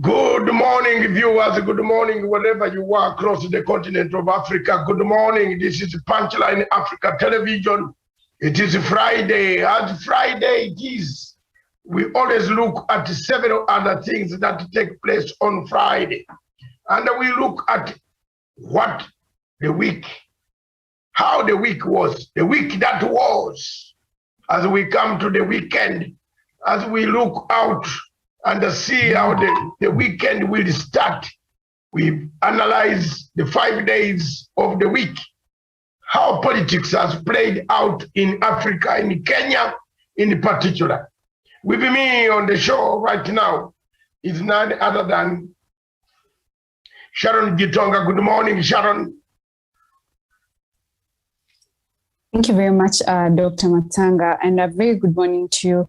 Good morning, viewers. Good morning, wherever you are across the continent of Africa. Good morning. This is Punchline Africa Television. It is Friday. As Friday it is, we always look at several other things that take place on Friday. And we look at what the week, how the week was, the week that was. As we come to the weekend, as we look out and see how the weekend will start, we analyze the 5 days of the week, how politics has played out in Africa, in Kenya in particular. With me on the show right now is none other than Sharon Gitonga. Good morning, Sharon. Thank you very much, Dr. Matanga, and a very good morning to you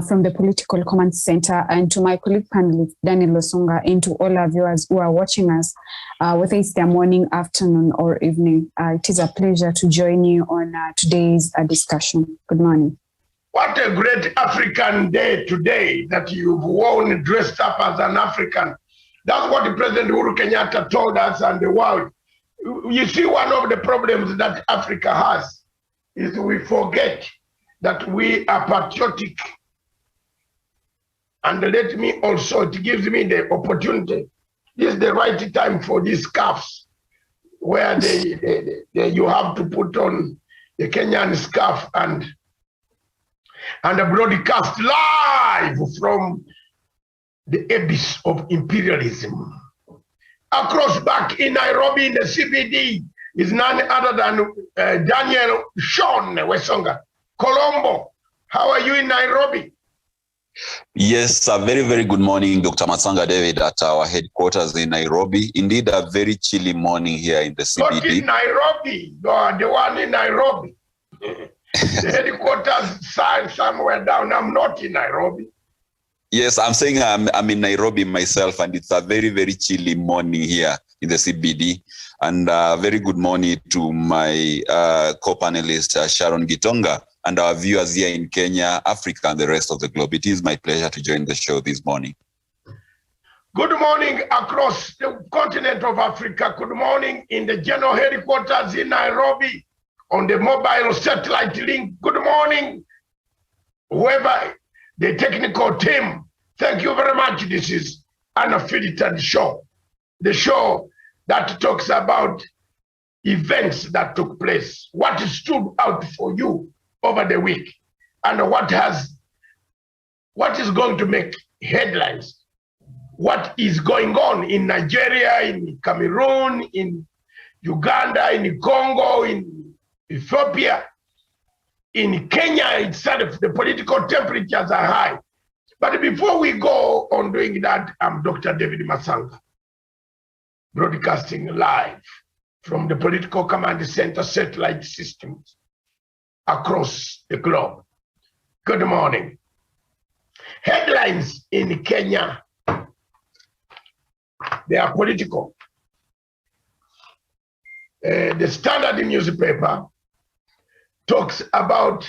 from the Political Command Center, and to my colleague panelist, Daniel Losonga, and to all our viewers who are watching us, whether it's their morning, afternoon, or evening. It is a pleasure to join you on today's discussion. Good morning. What a great African day today that you've worn, dressed up as an African. That's what the President Uhuru Kenyatta told us and the world. You see, one of the problems that Africa has is we forget that we are patriotic. And let me also, it gives me the opportunity. This is the right time for these scarves, where you have to put on the Kenyan scarf and broadcast live from the abyss of imperialism. Across back in Nairobi, in the CBD, is none other than Daniel Sean Wesonga. Colombo, how are you in Nairobi? Yes, a very, very good morning, Dr. Matsanga David, at our headquarters in Nairobi. Indeed, a very chilly morning here in the CBD. Not in Nairobi, the one in Nairobi. The headquarters somewhere down. I'm not in Nairobi. Yes, I'm saying I'm in Nairobi myself, and it's a very, very chilly morning here in the CBD. And very good morning to my co-panelist, Sharon Gitonga, and our viewers here in Kenya, Africa, and the rest of the globe. It is my pleasure to join the show this morning. Good morning across the continent of Africa. Good morning in the general headquarters in Nairobi on the mobile satellite link. Good morning, whoever the technical team. Thank you very much. This is Unfiltered show, the show that talks about events that took place, what stood out for you over the week, and what is going to make headlines, what is going on in Nigeria, in Cameroon, in Uganda, in Congo, in Ethiopia, in Kenya itself. The political temperatures are high. But before we go on doing that, I'm Dr. David Masanga, broadcasting live from the Political Command Center satellite systems across the globe. Good morning. Headlines in Kenya, they are political. The Standard newspaper talks about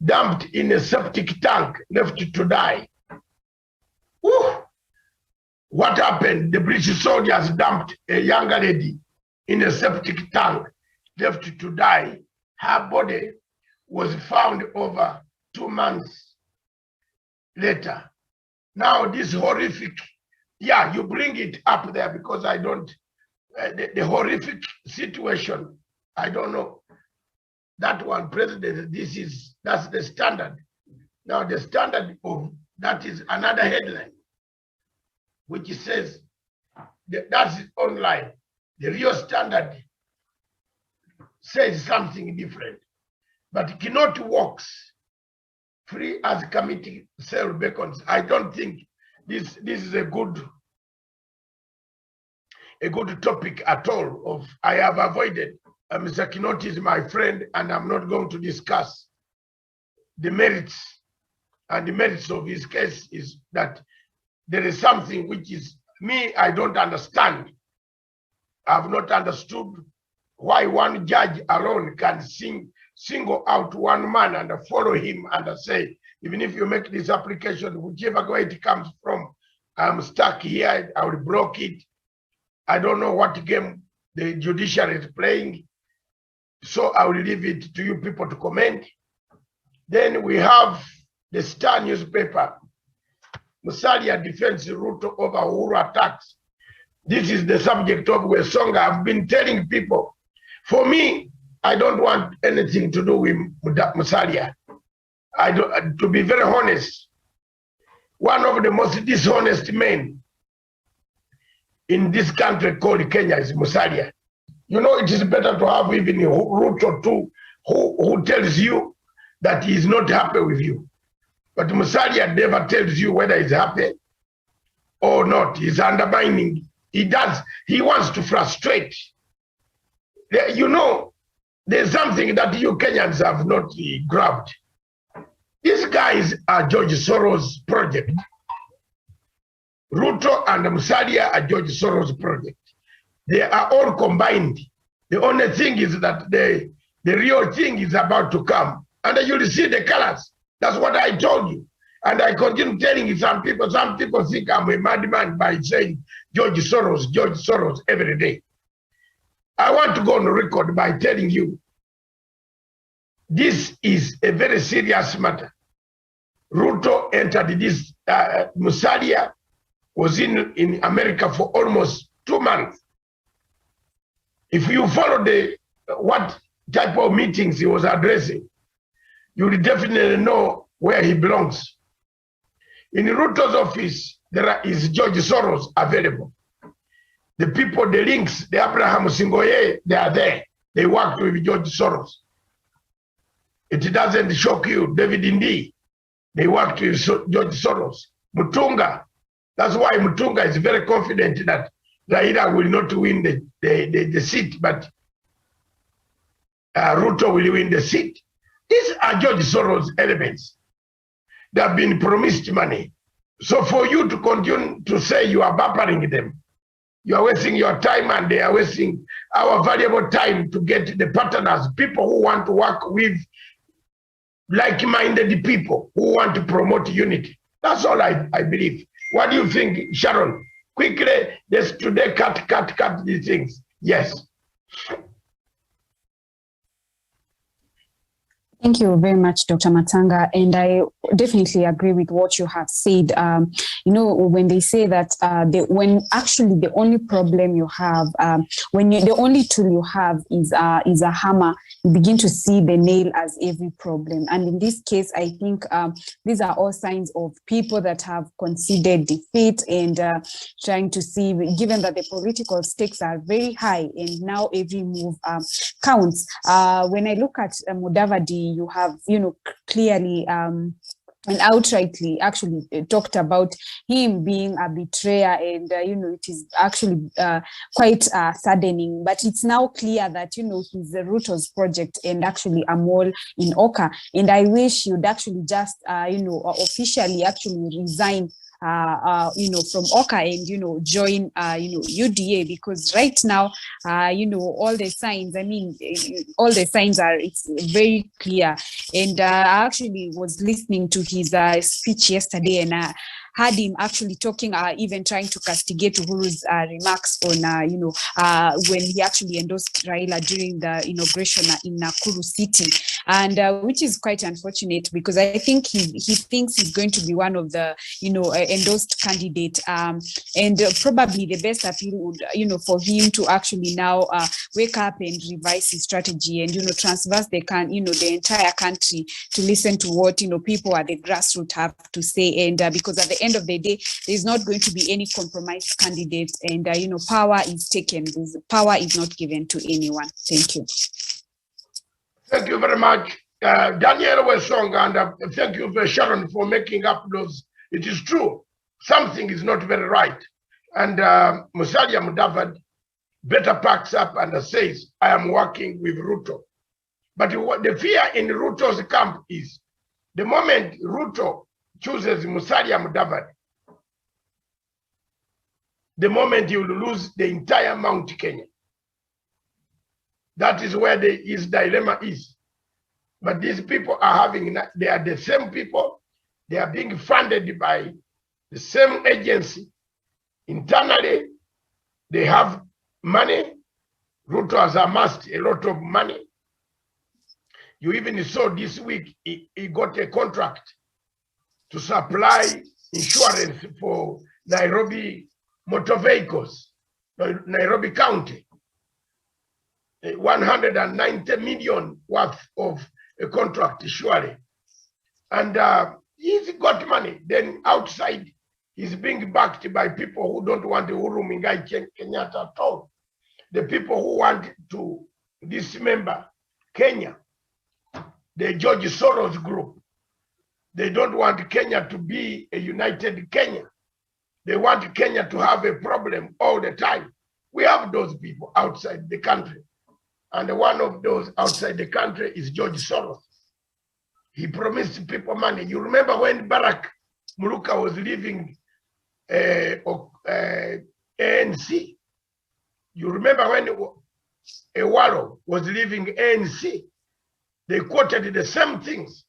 dumped in a septic tank, left to die. Woo! What happened? The British soldiers dumped a younger lady in a septic tank, left to die. Her body was found over 2 months later. Now this horrific, yeah, you bring it up there because I don't, the horrific situation, I don't know. That one, President, that's the Standard. Now the Standard of that is another headline, which says that's online. The real Standard says something different, but cannot works free as committee cell beckons. I don't think this is a good topic at all. I have avoided. Mr. Kinoti is my friend, and I'm not going to discuss the merits. And the merits of his case is that there is something which is me, I don't understand. I've not understood why one judge alone can single out one man and follow him and say Even if you make this application, whichever way it comes from, I'm stuck here, I will block it. I don't know what game the judiciary is playing. So I will leave it to you people to comment. Then we have the Star newspaper. Musalia defends Ruto over Uhuru attacks. This is the subject of Wesonga. I've been telling people, for me, I don't want anything to do with Musalia. To be very honest, one of the most dishonest men in this country called Kenya is Musalia. You know, it is better to have even Ruto too, who tells you that he is not happy with you. But Musalia never tells you whether he's happy or not. He's undermining. He wants to frustrate. You know, there's something that you Kenyans have not grabbed. These guys are George Soros' project. Ruto and Musalia are George Soros' project. They are all combined. The only thing is that the real thing is about to come. And you'll see the colors. That's what I told you. And I continue telling you, some people think I'm a madman by saying George Soros every day. I want to go on record by telling you, this is a very serious matter. Ruto entered this, Musalia was in America for almost 2 months. If you follow what type of meetings he was addressing, you will definitely know where he belongs. In Ruto's office, there is George Soros available. The people, the links, the Abraham Singoye, they are there. They worked with George Soros. It doesn't shock you, David Indi. They worked with George Soros. Mutunga. That's why Mutunga is very confident that Raila will not win the seat, but Ruto will win the seat. These are George Soros elements. They have been promised money. So for you to continue to say you are bumpering them, you are wasting your time and they are wasting our valuable time to get the partners, people who want to work with like-minded people who want to promote unity. That's all I believe. What do you think, Sharon? Quickly, let's today cut these things. Yes. Thank you very much, Dr. Matanga. And I definitely agree with what you have said. You know, when they say that when actually the only problem you have, the only tool you have is a hammer, you begin to see the nail as every problem. And in this case, I think these are all signs of people that have conceded defeat and trying to see, given that the political stakes are very high and now every move counts. When I look at Mudavadi, you have, you know, clearly and outrightly actually talked about him being a betrayer, and you know, it is actually quite saddening, but it's now clear that, you know, he's a Ruto's project and actually a mole in Oka, and I wish you'd actually just you know, officially actually resign you know, from Oka and, you know, join, you know, UDA, because right now, you know, all the signs, I mean, all the signs are, it's very clear. And I actually was listening to his speech yesterday, and had him actually talking, even trying to castigate Uhuru's remarks on, you know, when he actually endorsed Raila during the inauguration in Nakuru City. And which is quite unfortunate, because I think he thinks he's going to be one of the, you know, endorsed candidate. And probably the best appeal would, you know, for him to actually now wake up and revise his strategy and, you know, transverse the entire country to listen to what, you know, people at the grassroots have to say. And because at the end of the day, there's not going to be any compromised candidate, and you know, power is taken. Power is not given to anyone. Thank you. Thank you very much, Daniel Wesong, and thank you for Sharon for making up those. It is true, something is not very right, and Musalia Mudavadi better packs up and says, I am working with Ruto. But what the fear in Ruto's camp is, the moment Ruto chooses Musalia Mudavadi, the moment he will lose the entire Mount Kenya. That is where his dilemma is. But these people are they are the same people They are being funded by the same agency. Internally, they have money. Ruto has amassed a lot of money. You even saw this week, he got a contract to supply insurance for Nairobi motor vehicles, Nairobi County. 190 million worth of a contract, surely. And he's got money. Then outside, he's being backed by people who don't want Uhuru Muigai Kenyatta at all. The people who want to dismember Kenya, the George Soros group. They don't want Kenya to be a united Kenya. They want Kenya to have a problem all the time. We have those people outside the country. And one of those outside the country is George Soros. He promised people money. You remember when Barack Muluka was leaving ANC? You remember when Ewalo was leaving ANC? They quoted the same things.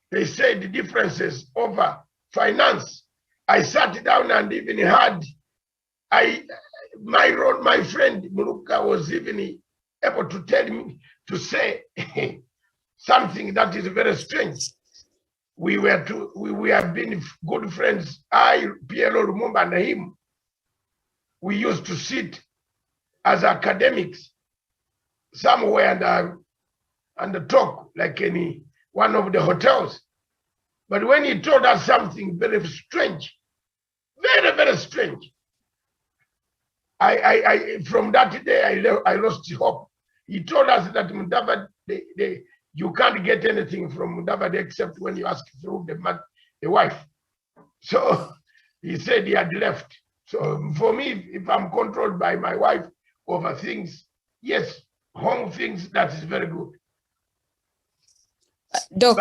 They said the differences over finance. I sat down and even had, my friend Muluka was even able to tell me, to say something that is very strange. We have been good friends. I, PLO Lumumba and him, we used to sit as academics somewhere and talk like in one of the hotels. But when he told us something very strange, very, very strange, from that day, I lost hope. He told us that Mudavadi, you can't get anything from Mudavadi except when you ask through the wife. So he said he had left. So for me, if I'm controlled by my wife over things, yes, home things, that is very good. Doc,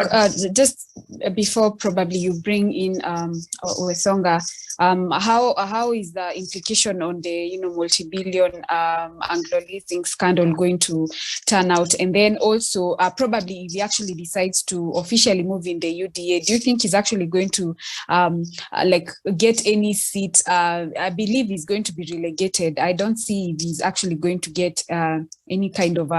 just before probably you bring in Wesonga, how is the implication on the multi-billion Anglo leasing scandal going to turn out? And then also probably if he actually decides to officially move in the UDA, do you think he's actually going to like get any seat? I believe he's going to be relegated. I don't see if he's actually going to get any kind of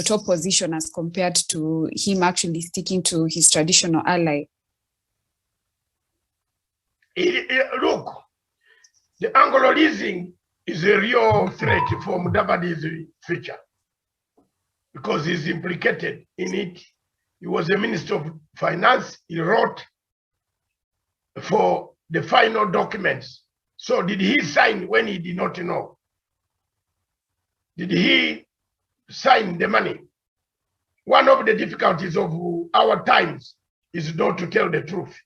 top position as compared to him actually sticking to his traditional ally. Look, the Anglo leasing is a real threat for Mudavadi's future because he's implicated in it. He was a minister of finance. He wrote for the final documents. So did he sign when he did not know? Did he sign the money? One of the difficulties of our times is not to tell the truth.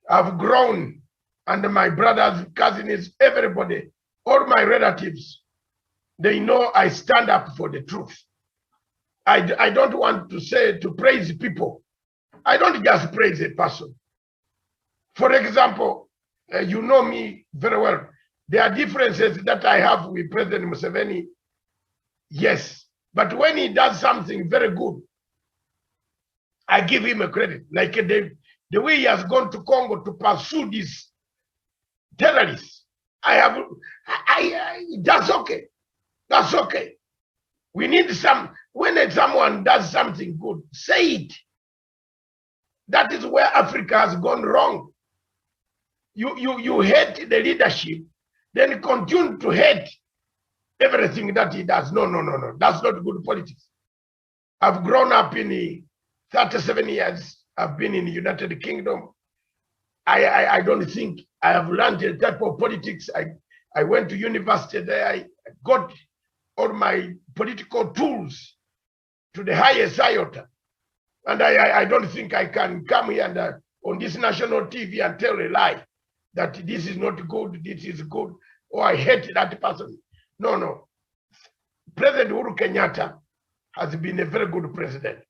I've grown, and my brothers, cousins, everybody, all my relatives, they know I stand up for the truth. I don't want to praise people. I don't just praise a person. For example, you know me very well. There are differences that I have with President Museveni, yes. But when he does something very good, I give him a credit. Like the way he has gone to Congo to pursue these terrorists, that's okay. That's okay. We need when someone does something good, say it. That is where Africa has gone wrong. You hate the leadership, then continue to hate everything that he does. No. That's not good politics. I've grown up in 37 years. I've been in the United Kingdom. I don't think I have learned a type of politics. I went to university there. I got all my political tools to the highest iota. And I don't think I can come here and on this national TV and tell a lie that this is not good, this is good, or I hate that person. No. President Uhuru Kenyatta has been a very good president.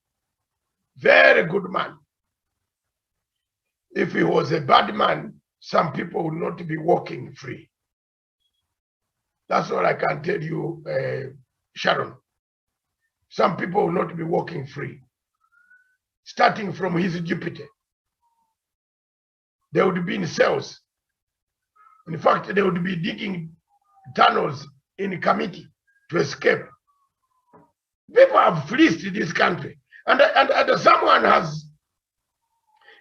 Very good man. If he was a bad man, some people would not be walking free. That's all I can tell you, Sharon. Some people will not be walking free. Starting from his Jupiter. they would be in cells. In fact, they would be digging tunnels in committee to escape. People have fleeced this country. And someone has,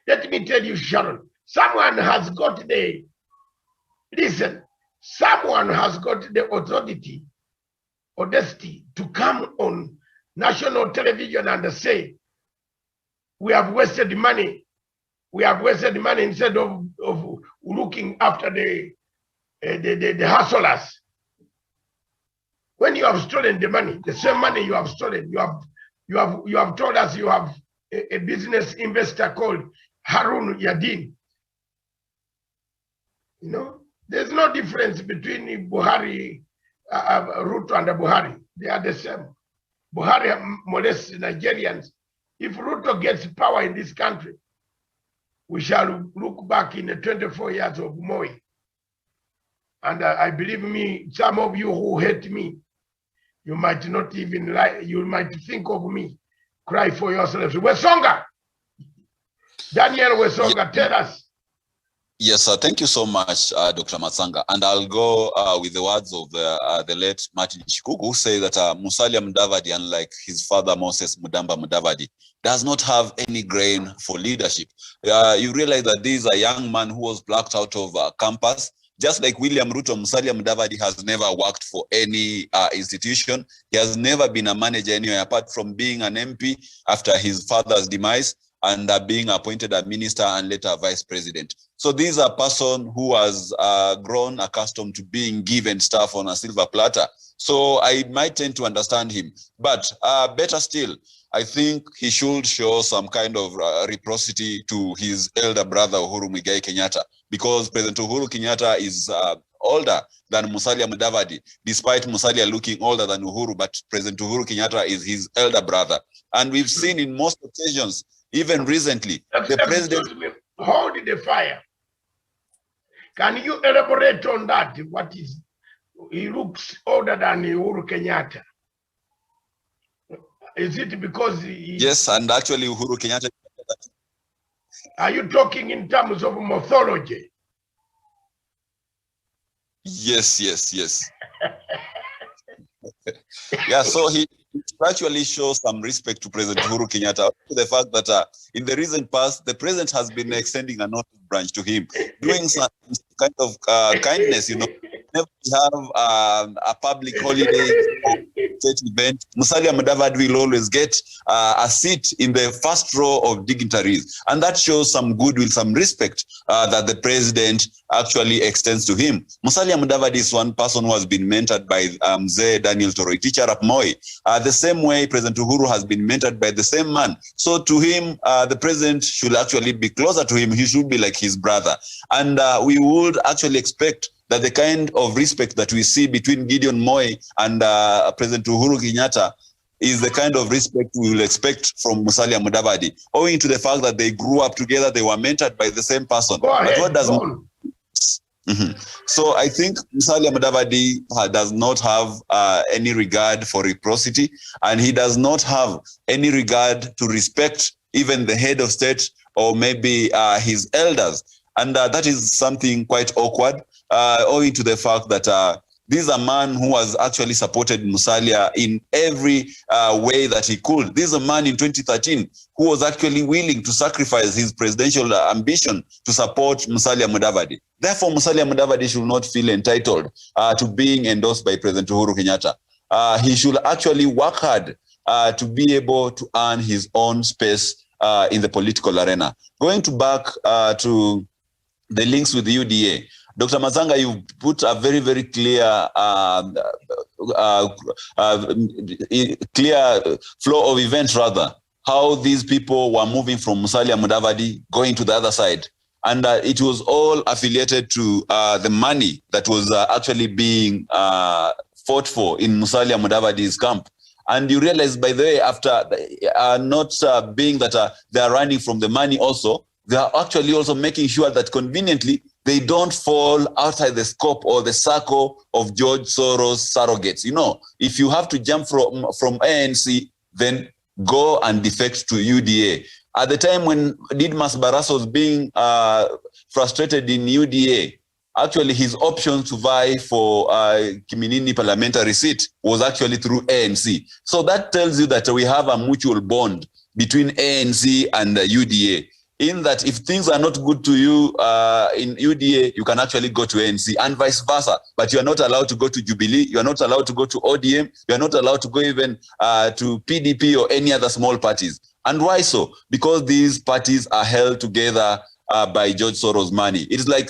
let me tell you, Sharon, someone has got someone has got the authority, audacity to come on national television and say, we have wasted money. We have wasted money instead of looking after the hustlers. When you have stolen the money, the same money you have stolen, you have told us you have a business investor called Harun Yadin. You know, there's no difference between Buhari, Ruto and Buhari. They are the same. Buhari molests Nigerians. If Ruto gets power in this country, we shall look back in the 24 years of Moi. And I believe me, some of you who hate me, you might not even like, you might think of me, cry for yourselves. Wesonga, Daniel Wesonga, tell us. Yes, sir. Thank you so much, Dr. Matsanga. And I'll go with the words of the late Martin Shikuku, who say that Musalia Mudavadi, unlike his father Moses Mudamba Mudavadi, does not have any grain for leadership. You realize that this is a young man who was plucked out of campus. Just like William Ruto, Musalia Mudavadi has never worked for any institution. He has never been a manager anywhere apart from being an MP after his father's demise and being appointed a minister and later a vice president. So this is a person who has grown accustomed to being given stuff on a silver platter. So I might tend to understand him. But better still, I think he should show some kind of reciprocity to his elder brother, Uhuru Muigai Kenyatta, because President Uhuru Kenyatta is older than Musalia Mudavadi, despite Musalia looking older than Uhuru, but President Uhuru Kenyatta is his elder brother. And we've seen in most occasions, even recently, the president... Hold the fire. Can you elaborate on that? What is, he looks older than Uhuru Kenyatta? Is it because he... Yes, and actually Uhuru Kenyatta... Are you talking in terms of mythology? Yes. Yeah, so he actually shows some respect to President Uhuru Kenyatta, to the fact that in the recent past, the president has been extending a notice branch to him, doing some kind of kindness, you know. Whenever we have a public holiday or state event, Musalia Mudavadi will always get a seat in the first row of dignitaries. And that shows some goodwill, some respect that the president actually extends to him. Musalia Mudavadi is one person who has been mentored by Mzee Daniel Toroi, teacher of Moi. The same way President Uhuru has been mentored by the same man. So to him, the president should actually be closer to him. He should be like his brother. And we would actually expect that the kind of respect that we see between Gideon Moi and President Uhuru Kenyatta is the kind of respect we will expect from Musalia Mudavadi, owing to the fact that they grew up together, they were mentored by the same person. Go ahead, but what does... Mm-hmm. So I think Musalia Mudavadi does not have any regard for reciprocity, and he does not have any regard to respect even the head of state or maybe his elders. And that is something quite awkward, owing to the fact that this is a man who has actually supported Musalia in every way that he could. This is a man in 2013 who was actually willing to sacrifice his presidential ambition to support Musalia Mudavadi. Therefore, Musalia Mudavadi should not feel entitled to being endorsed by President Uhuru Kenyatta. He should actually work hard to be able to earn his own space in the political arena. Going back to the links with the UDA, Dr. Matsanga, you put a very, very clear clear flow of events, rather, how these people were moving from Musalia Mudavadi going to the other side. And it was all affiliated to the money that was actually being fought for in Musalia Mudavadi's camp. And you realize, by the way, after not being that they are running from the money also, they are actually also making sure that conveniently they don't fall outside the scope or the circle of George Soros surrogates. You know, if you have to jump from ANC, then go and defect to UDA. At the time when Didmas Barasa was being frustrated in UDA, actually his option to vie for Kiminini parliamentary seat was actually through ANC. So that tells you that we have a mutual bond between ANC and UDA, in that if things are not good to you in UDA, you can actually go to ANC, and vice versa. But you are not allowed to go to Jubilee, you are not allowed to go to ODM, you are not allowed to go even to PDP or any other small parties. And why so? Because these parties are held together by George Soros' money. It's like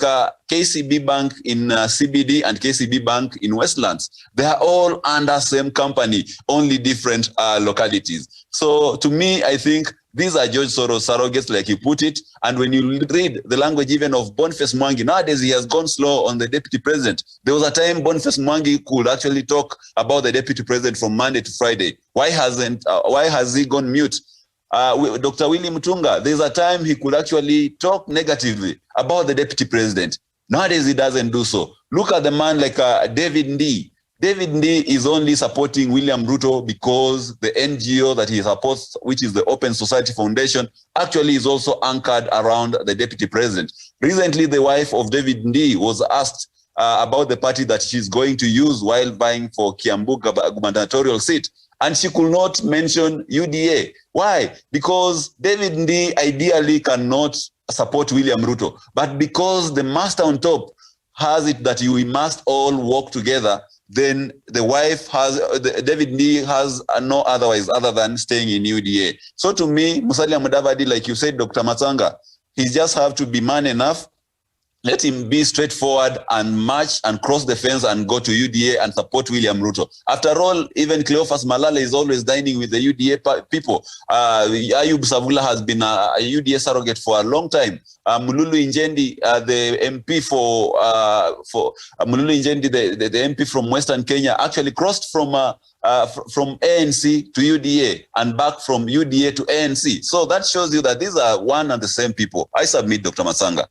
KCB Bank in CBD and KCB Bank in Westlands. They are all under same company, only different localities. So to me, I think these are George Soros surrogates, like you put it. And when you read the language even of Boniface Mwangi, nowadays he has gone slow on the deputy president. There was a time Boniface Mwangi could actually talk about the deputy president from Monday to Friday. Why has he gone mute? Dr. Willie Mutunga, there's a time he could actually talk negatively about the deputy president. Nowadays he doesn't do so. Look at the man like David Ndii. David Ndii is only supporting William Ruto because the NGO that he supports, which is the Open Society Foundation, actually is also anchored around the deputy president. Recently, the wife of David Ndii was asked about the party that she's going to use while vying for Kiambu gubernatorial seat, and she could not mention UDA. Why? Because David Ndii ideally cannot support William Ruto, but because the master on top has it that we must all work together, then the wife has, David Ndii has no otherwise other than staying in UDA. So to me, Musalia Mudavadi, like you said, Dr. Matanga, he just have to be man enough. Let him be straightforward and march and cross the fence and go to UDA and support William Ruto. After all, even Cleophas Malala is always dining with the UDA people. Ayub Savula has been a UDA surrogate for a long time. Mululu Injendi, the MP for Mululu Injendi, the MP from Western Kenya, actually crossed from ANC to UDA and back from UDA to ANC. So that shows you that these are one and the same people. I submit, Dr. Matsanga.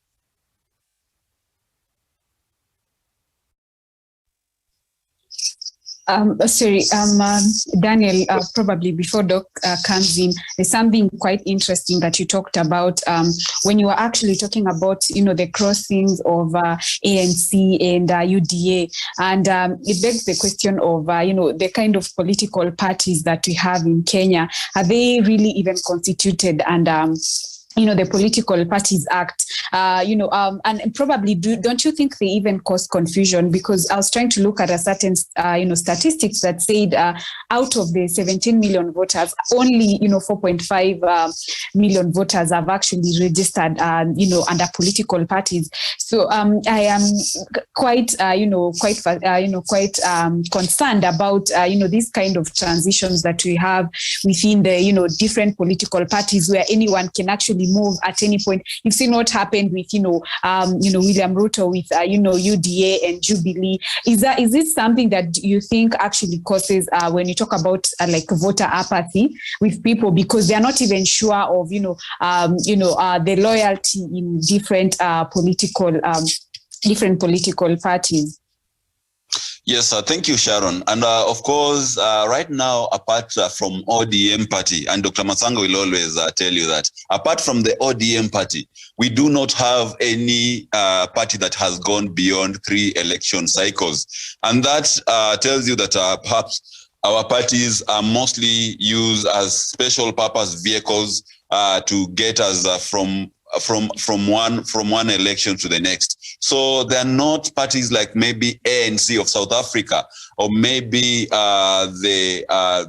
Daniel, probably before Doc comes in, there's something quite interesting that you talked about when you were actually talking about, the crossings of ANC and UDA. And it begs the question of, the kind of political parties that we have in Kenya. Are they really even constituted? And the Political Parties Act, and probably don't you think they even cause confusion? Because I was trying to look at a certain, statistics that said out of the 17 million voters, only, 4.5 million voters have actually registered, under political parties. So I am quite concerned about, these kind of transitions that we have within the, different political parties where anyone can actually move at any point. You've seen what happened with, William Ruto with, UDA and Jubilee. Is it something that you think actually causes, when you talk about like voter apathy with people, because they're not even sure of, the loyalty in different political parties? Yes, thank you, Sharon. And of course, right now, apart from ODM party, and Dr. Matsanga will always tell you that, apart from the ODM party, we do not have any party that has gone beyond 3 election cycles. And that tells you that perhaps our parties are mostly used as special purpose vehicles to get us from one election to the next. So they're not parties like maybe ANC of South Africa, or maybe the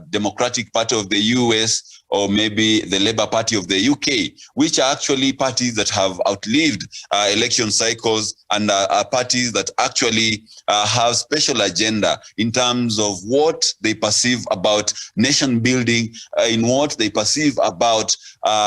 Democratic Party of the US, or maybe the Labour Party of the UK, which are actually parties that have outlived election cycles and are parties that actually have special agenda in terms of what they perceive about nation building, in what they perceive about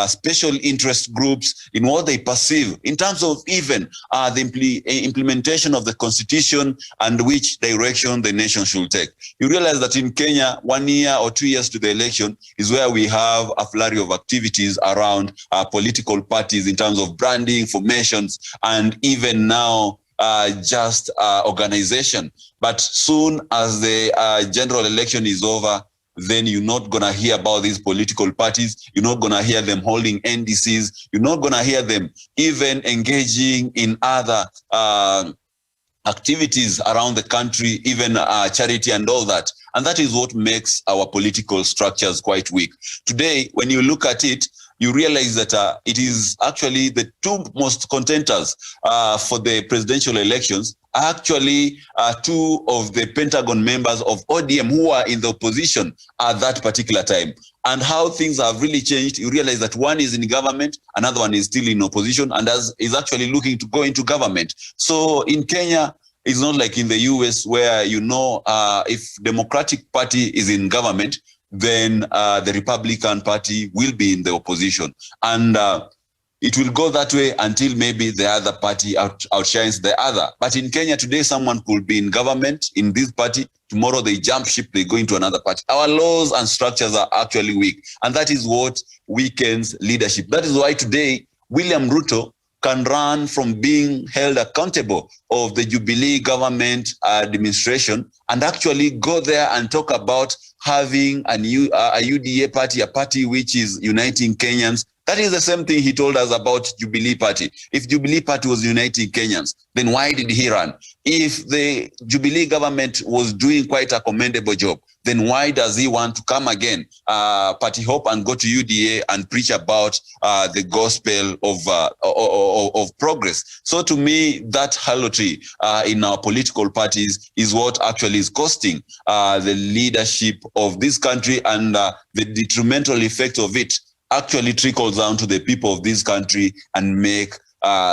special interest groups, in what they perceive in terms of even the implementation of the constitution and which direction the nation should take. You realize that in Kenya, 1 year or 2 years to the election is where we have a flurry of activities around political parties in terms of branding, formations, and even now just organization. But soon as the general election is over, then you're not going to hear about these political parties. You're not going to hear them holding NDCs. You're not going to hear them even engaging in other activities around the country, even charity and all that. And that is what makes our political structures quite weak. Today, when you look at it, you realize that it is actually the two most contenders for the presidential elections are actually two of the Pentagon members of ODM who are in the opposition at that particular time. And how things have really changed, you realize that one is in government, another one is still in opposition, and is actually looking to go into government. So in Kenya, it's not like in the US where, if Democratic Party is in government, then the Republican Party will be in the opposition. And it will go that way until maybe the other party outshines the other. But in Kenya today, someone could be in government in this party. Tomorrow they jump ship, they go into another party. Our laws and structures are actually weak. And that is what weakens leadership. That is why today, William Ruto can run from being held accountable of the Jubilee government administration and actually go there and talk about having a UDA party, a party which is uniting Kenyans. That is the same thing he told us about Jubilee Party. If Jubilee Party was uniting Kenyans, then why did he run? If the Jubilee government was doing quite a commendable job, then why does he want to come again, party hop and go to UDA and preach about the gospel of progress? So to me, that harlotry in our political parties is what actually is costing the leadership of this country, and the detrimental effect of it actually trickles down to the people of this country and make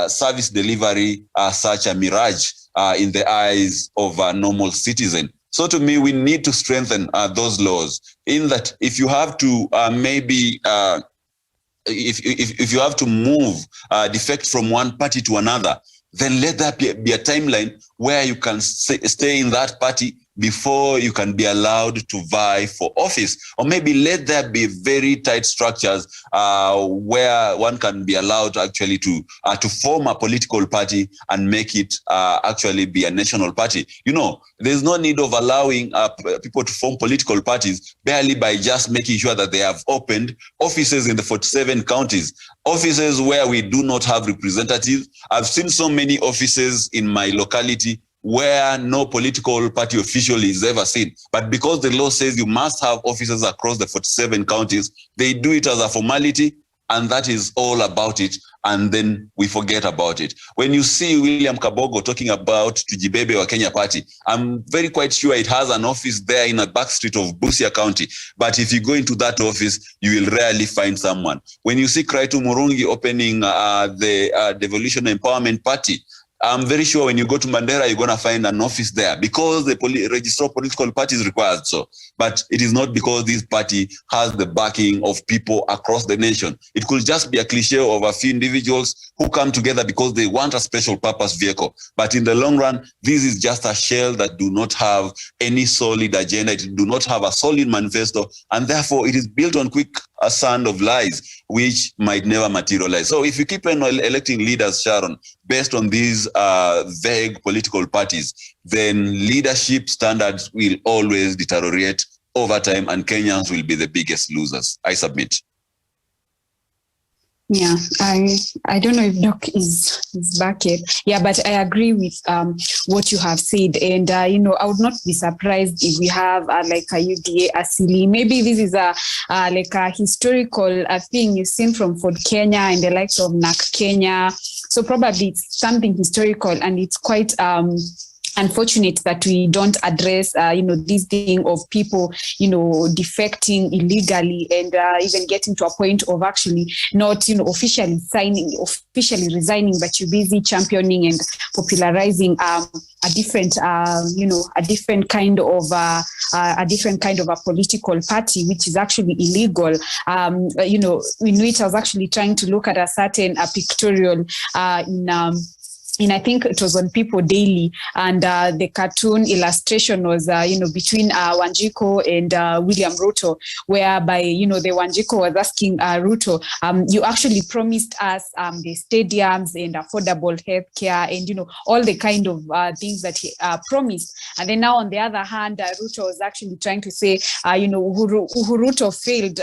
service delivery such a mirage in the eyes of a normal citizen. So to me, we need to strengthen those laws in that if you have to if you have to move, defect from one party to another, then let that be a timeline where you can stay in that party before you can be allowed to vie for office. Or maybe let there be very tight structures where one can be allowed actually to form a political party and make it actually be a national party. There's no need of allowing people to form political parties barely by just making sure that they have opened offices in the 47 counties, offices where we do not have representatives. I've seen so many offices in my locality where no political party official is ever seen. But because the law says you must have offices across the 47 counties, they do it as a formality, and that is all about it. And then we forget about it. When you see William Kabogo talking about Tujibebe wa Kenya Party, I'm very quite sure it has an office there in a back street of Busia County. But if you go into that office, you will rarely find someone. When you see Kraitu Murungi opening the Devolution Empowerment Party, I'm very sure when you go to Mandera, you're going to find an office there because the register of political parties requires so. But it is not because this party has the backing of people across the nation. It could just be a cliche of a few individuals who come together because they want a special purpose vehicle. But in the long run, this is just a shell that do not have any solid agenda. It do not have a solid manifesto. And therefore, it is built on quick sand of lies, which might never materialize. So if you keep on electing leaders, Sharon, based on these vague political parties, then leadership standards will always deteriorate over time and Kenyans will be the biggest losers. I submit. Yeah, I don't know if Doc is back yet. Yeah, but I agree with what you have said. And, I would not be surprised if we have like a UDA Asili. Maybe this is like a historical thing you've seen from Ford Kenya and the likes of NAC Kenya. So probably it's something historical, and it's quite unfortunate that we don't address, this thing of people, defecting illegally and even getting to a point of actually not, officially resigning, but you're busy championing and popularizing a different kind of a political party, which is actually illegal. In which I was actually trying to look at a certain pictorial and I think it was on People Daily, and the cartoon illustration was, between Wanjiku and William Ruto, whereby, the Wanjiku was asking Ruto, you actually promised us the stadiums and affordable healthcare and, all the kind of things that he promised. And then now on the other hand, Ruto was actually trying to say, Ruto failed,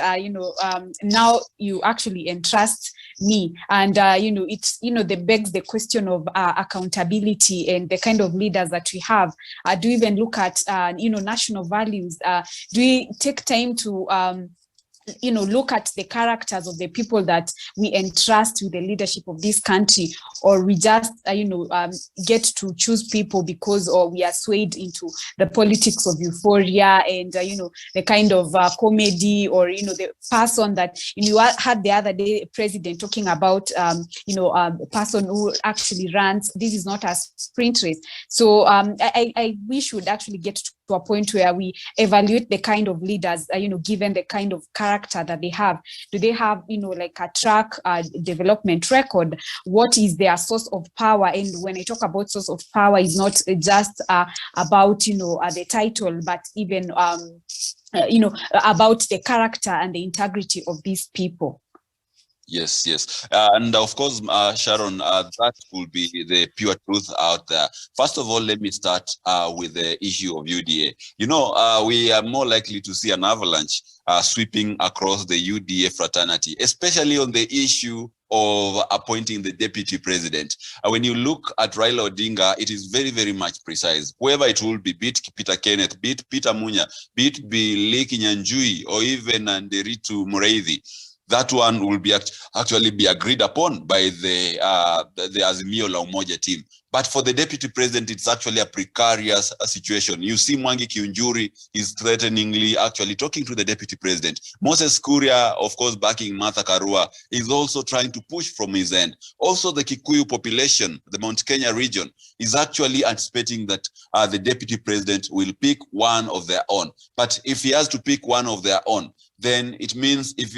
now you actually entrust me. And, it's, that begs the question of accountability and the kind of leaders that we have. Do we even look at, national values? Do we take time to, look at the characters of the people that we entrust with the leadership of this country, or we just, get to choose people because, or we are swayed into the politics of euphoria and, the kind of comedy, or, the person that, you had the other day, president talking about, the person who actually runs. This is not a sprint race. So we should actually get to a point where we evaluate the kind of leaders, given the kind of character that they have. Do they have, like a track development record? What is their source of power? And when I talk about source of power, it's not just about, the title, but even, about the character and the integrity of these people. Yes. And of course, Sharon, that will be the pure truth out there. First of all, let me start with the issue of UDA. We are more likely to see an avalanche sweeping across the UDA fraternity, especially on the issue of appointing the deputy president. When you look at Raila Odinga, it is very, very much precise. Whoever it will be Peter Kenneth, be it Peter Munya, be it Leki Nyanjui, or even Nderitu Mureithi, that one will be actually be agreed upon by the Azimio la Umoja team. But for the deputy president, it's actually a precarious situation. You see Mwangi Kiunjuri is threateningly actually talking to the deputy president. Moses Kuria, of course, backing Martha Karua, is also trying to push from his end. Also, the Kikuyu population, the Mount Kenya region, is actually anticipating that the deputy president will pick one of their own. But if he has to pick one of their own, then it means if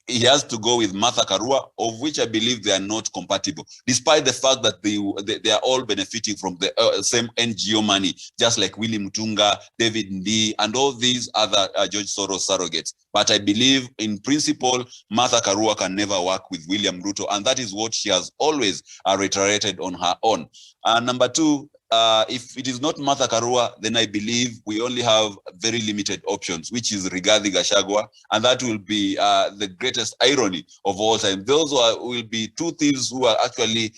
he has to go with Martha Karua, of which I believe they are not compatible, despite the fact that they are all benefiting from the same NGO money, just like Willie Mutunga, David Ndii, and all these other George Soros surrogates. But I believe, in principle, Martha Karua can never work with William Ruto, and that is what she has always reiterated on her own. Number two, if it is not Martha Karua, then I believe we only have very limited options, which is Rigathi Gachagua, and that will be the greatest irony of all time. Those will be two thieves who are actually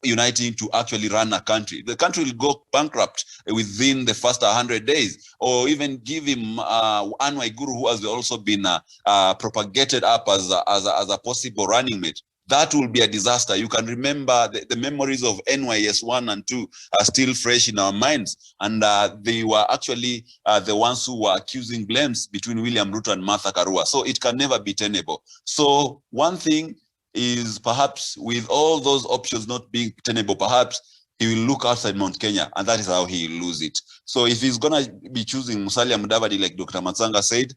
uniting to actually run a country. The country will go bankrupt within the first 100 days, or even give him Anne Waiguru, who has also been propagated up as a possible running mate. That will be a disaster. You can remember the memories of NYS 1 and 2 are still fresh in our minds. And they were actually the ones who were accusing blames between William Ruto and Martha Karua. So it can never be tenable. So one thing is, perhaps with all those options not being tenable, perhaps he will look outside Mount Kenya, and that is how he will lose it. So if he's going to be choosing Musalia Mudavadi, like Dr. Matsanga said,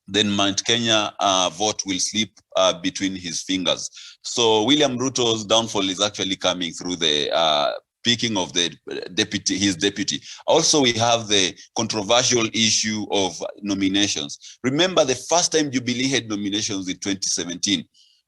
then Mount Kenya vote will slip between his fingers. So William Ruto's downfall is actually coming through the picking of the his deputy. Also, we have the controversial issue of nominations. Remember, the first time Jubilee had nominations in 2017,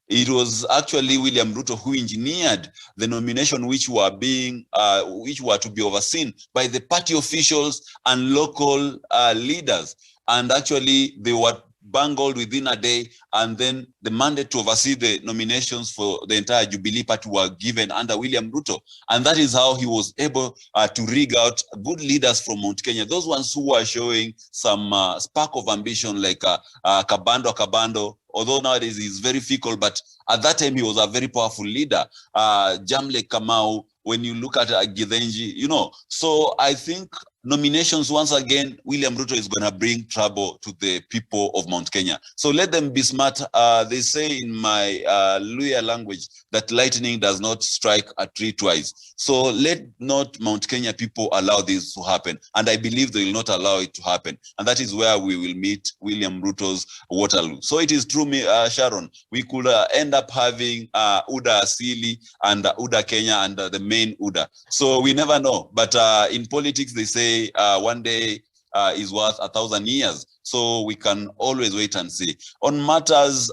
it was actually William Ruto who engineered the nomination, which were to be overseen by the party officials and local leaders. And actually, they were bungled within a day, and then the mandate to oversee the nominations for the entire Jubilee party were given under William Ruto. And that is how he was able to rig out good leaders from Mount Kenya, those ones who were showing some spark of ambition, like Kabando, although nowadays he's very fickle, but at that time he was a very powerful leader. Jamle Kamau, when you look at Githinji, so I think nominations, once again, William Ruto is going to bring trouble to the people of Mount Kenya. So let them be smart. They say in my Luya language that lightning does not strike a tree twice. So let not Mount Kenya people allow this to happen. And I believe they will not allow it to happen. And that is where we will meet William Ruto's Waterloo. So it is true, Sharon, we could end up having UDA Asili and UDA Kenya and the main UDA. So we never know. But in politics, they say one day is worth 1,000 years. So we can always wait and see. On matters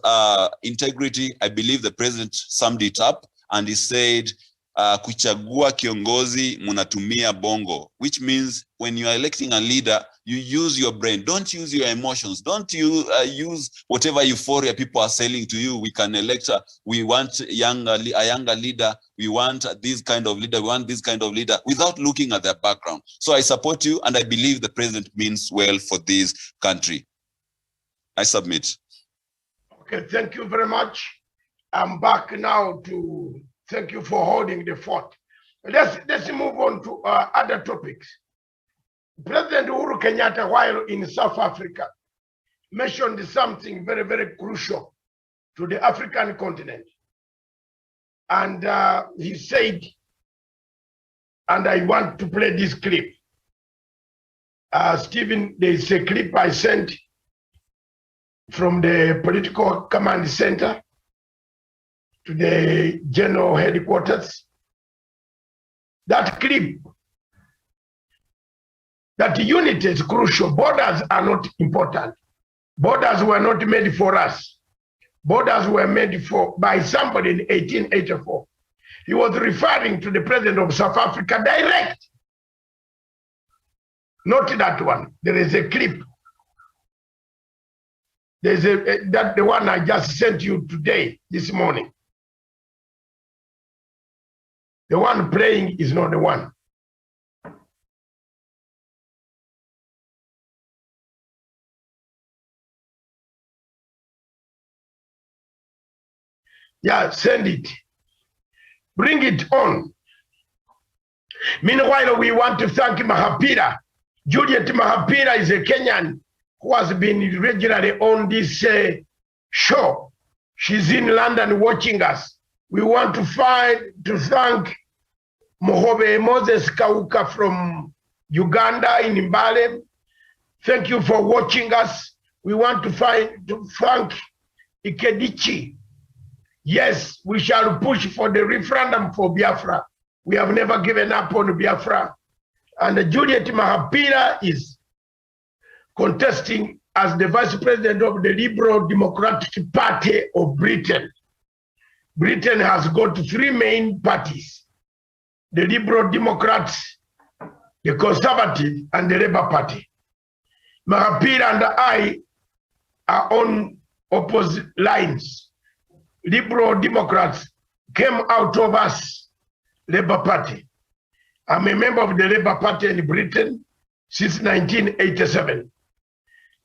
integrity, I believe the president summed it up and he said, kuchagua kiongozi munatumia bongo, which means when you are electing a leader, you use your brain. Don't use your emotions. Don't use whatever euphoria people are selling to you. We can elect, we want a younger leader. We want this kind of leader. We want this kind of leader without looking at their background. So I support you, and I believe the president means well for this country. I submit. Okay, thank you very much. I'm back now to thank you for holding the fort. Let's move on to other topics. President Uhuru Kenyatta, while in South Africa, mentioned something very, very crucial to the African continent. And he said, and I want to play this clip. Stephen, there is a clip I sent from the political command center to the general headquarters. That clip, that unity is crucial. Borders are not important. Borders were not made for us. Borders were made by somebody in 1884. He was referring to the president of South Africa direct. Not that one. There is a clip. There's that the one I just sent you today, this morning. The one playing is not the one. Yeah, send it. Bring it on. Meanwhile, we want to thank Mahapira. Juliet Mahapira is a Kenyan who has been regularly on this show. She's in London watching us. We want to thank Mohobe Moses Kauka from Uganda in Mbale. Thank you for watching us. We want to thank Ikedichi. Yes, we shall push for the referendum for Biafra. We have never given up on Biafra. And Juliet Mahapira is contesting as the vice president of the Liberal Democratic Party of Britain. Britain has got three main parties: the Liberal Democrats, the Conservative, and the Labour Party. Mahapira and I are on opposite lines. Liberal Democrats came out of us, Labour Party. I'm a member of the Labour Party in Britain since 1987.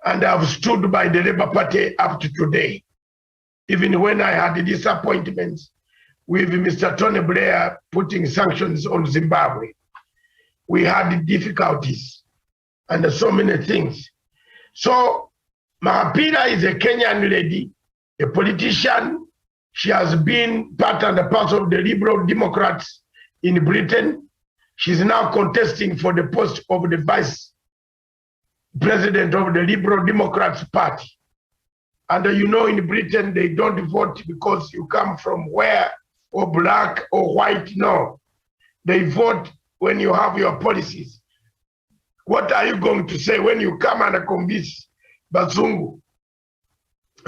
And I've stood by the Labour Party up to today. Even when I had disappointments with Mr. Tony Blair putting sanctions on Zimbabwe, we had difficulties and so many things. So Mahapira is a Kenyan lady, a politician. She has been part and parcel of the Liberal Democrats in Britain. She's now contesting for the post of the vice president of the Liberal Democrats Party. And you know, in Britain, they don't vote because you come from where, or black or white. No, they vote when you have your policies. What are you going to say when you come and convince Bazungu?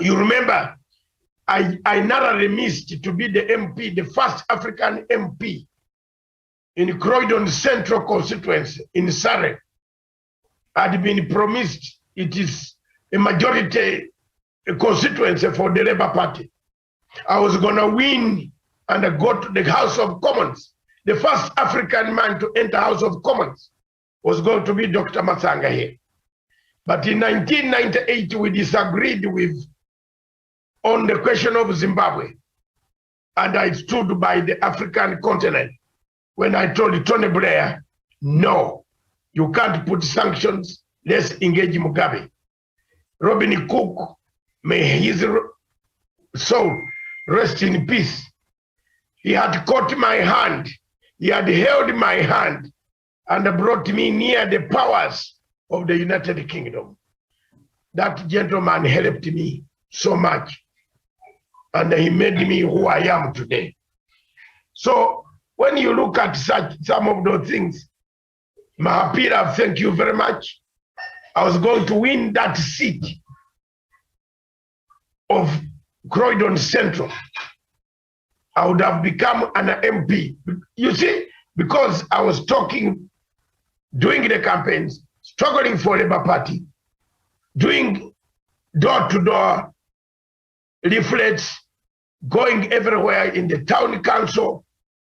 You remember, I narrowly missed to be the MP, the first African MP in Croydon Central constituency in Surrey. I'd been promised it is a majority constituency for the Labour Party. I was going to win and go to the House of Commons. The first African man to enter House of Commons was going to be Dr. Matsanga here. But in 1998, we disagreed on the question of Zimbabwe. And I stood by the African continent when I told Tony Blair, no, You can't put sanctions. Let's engage Mugabe. Robin Cook, may his soul rest in peace. He had caught my hand. He had held my hand and brought me near the powers of the United Kingdom. That gentleman helped me so much, and he made me who I am today. So when you look at some of those things, Mahapira, thank you very much. I was going to win that seat of Croydon Central. I would have become an MP. You see, because I was talking, doing the campaigns, struggling for Labour Party, doing door-to-door leaflets, going everywhere in the town council,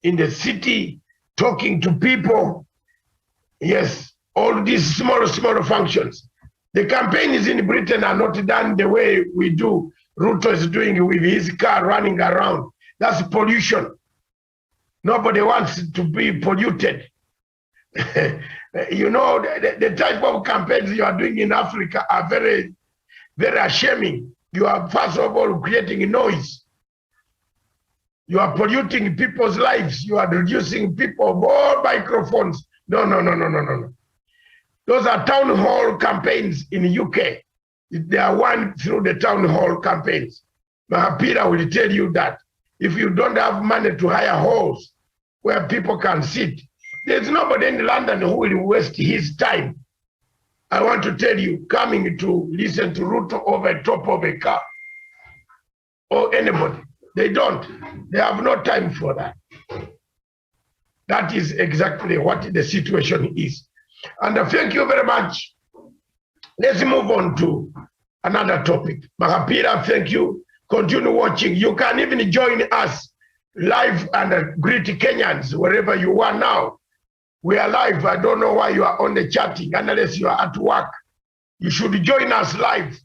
in the city, talking to people. Yes, all these small functions. The campaigns in Britain are not done the way we do. Ruto is doing with his car running around. That's pollution. Nobody wants to be polluted. You know, the type of campaigns you are doing in Africa are very, very shaming. You are first of all creating noise. You are polluting people's lives. You are reducing people, all microphones. No. Those are town hall campaigns in the UK. They are won through the town hall campaigns. Mahapira will tell you that if you don't have money to hire halls where people can sit, there's nobody in London who will waste his time. I want to tell you, coming to listen to Ruto over top of a car or anybody, they don't. They have no time for that. That is exactly what the situation is. And thank you very much. Let's move on to another topic. Mahapira, thank you. Continue watching. You can even join us live and greet Kenyans wherever you are now. We are live. I don't know why you are on the chatting unless you are at work. You should join us live.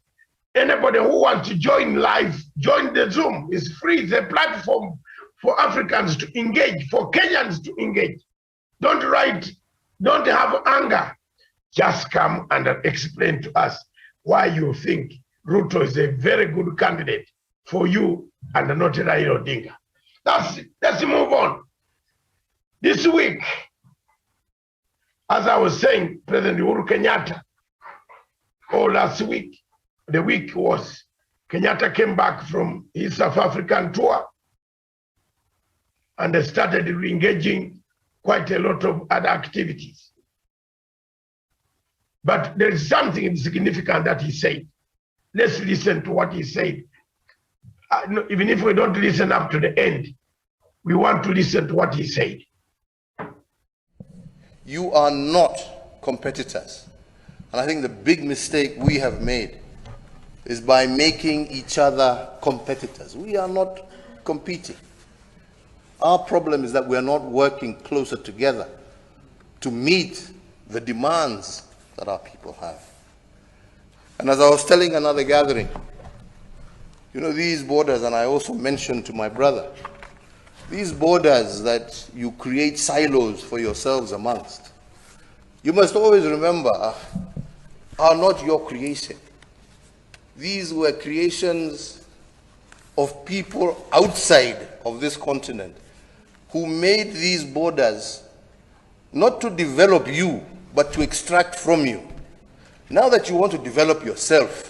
Anybody who wants to join live, join the Zoom. It's free. It's a platform for Africans to engage, for Kenyans to engage. Don't write, don't have anger. Just come and explain to us why you think Ruto is a very good candidate for you and not Raila Odinga. Let's move on. This week, as I was saying, President Uhuru Kenyatta, or last week, the week was Kenyatta came back from his South African tour and started engaging quite a lot of other activities. But there is something significant that he said. Let's listen to what he said. Even if we don't listen up to the end, we want to listen to what he said. You are not competitors. And I think the big mistake we have made is by making each other competitors. We are not competing. Our problem is that we are not working closer together to meet the demands that our people have. And as I was telling another gathering, you know, these borders, and I also mentioned to my brother, these borders that you create silos for yourselves amongst, you must always remember, are not your creation. These were creations of people outside of this continent who made these borders not to develop you, but to extract from you. Now that you want to develop yourself,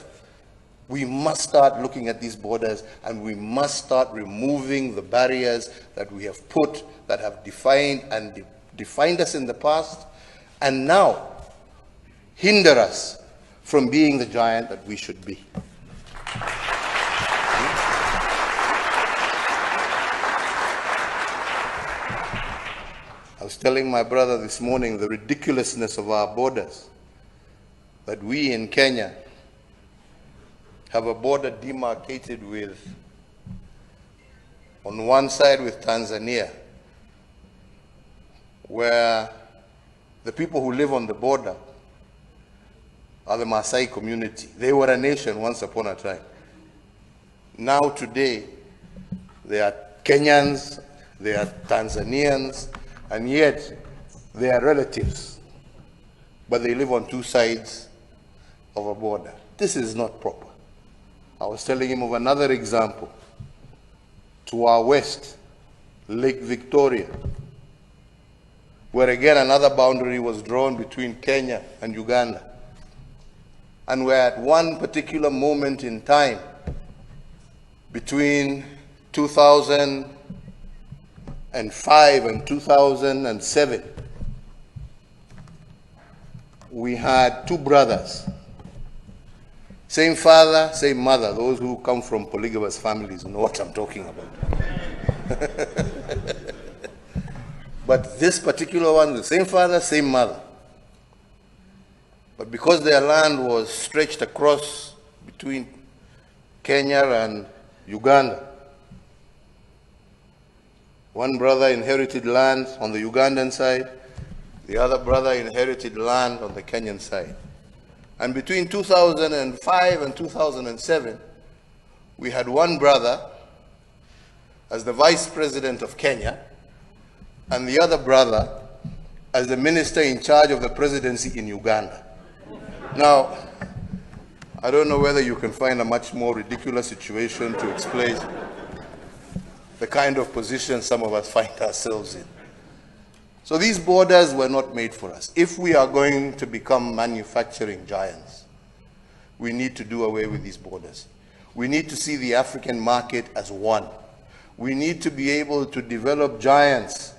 we must start looking at these borders and we must start removing the barriers that we have put, that have defined us in the past, and now hinder us from being the giant that we should be. I was telling my brother this morning the ridiculousness of our borders, that we in Kenya have a border demarcated with, on one side with Tanzania, where the people who live on the border are the Maasai community. They were a nation once upon a time. Now today, they are Kenyans, they are Tanzanians, and yet they are relatives. but they live on two sides of a border. This is not proper. I was telling him of another example. To our west, Lake Victoria, where again another boundary was drawn between Kenya and Uganda. And we're at one particular moment in time between 2005 and 2007, we had two brothers, same father, same mother. Those who come from polygamous families know what I'm talking about. But this particular one, the same father, same mother. But because their land was stretched across between Kenya and Uganda, one brother inherited land on the Ugandan side, the other brother inherited land on the Kenyan side. And between 2005 and 2007, we had one brother as the vice president of Kenya, and the other brother as the minister in charge of the presidency in Uganda. Now, I don't know whether you can find a much more ridiculous situation to explain the kind of position some of us find ourselves in. So these borders were not made for us. If we are going to become manufacturing giants, we need to do away with these borders. We need to see the African market as one. We need to be able to develop giants.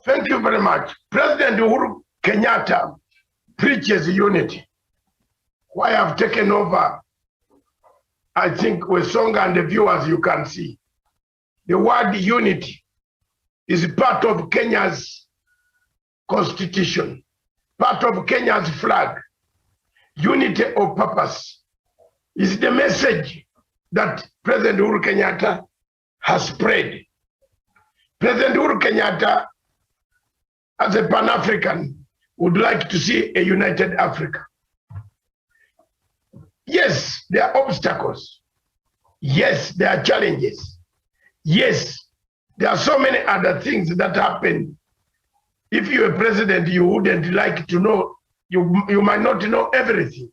Thank you very much. President Uhuru Kenyatta preaches unity. Why I've taken over, I think with Songa and the viewers, you can see. The word unity is part of Kenya's constitution, part of Kenya's flag. Unity of purpose is the message that President Uhuru Kenyatta has spread. President Uhuru Kenyatta, as a Pan-African, would like to see a united Africa. Yes, there are obstacles. Yes, there are challenges. Yes, there are so many other things that happen. If you're a president, you wouldn't like to know, you might not know everything.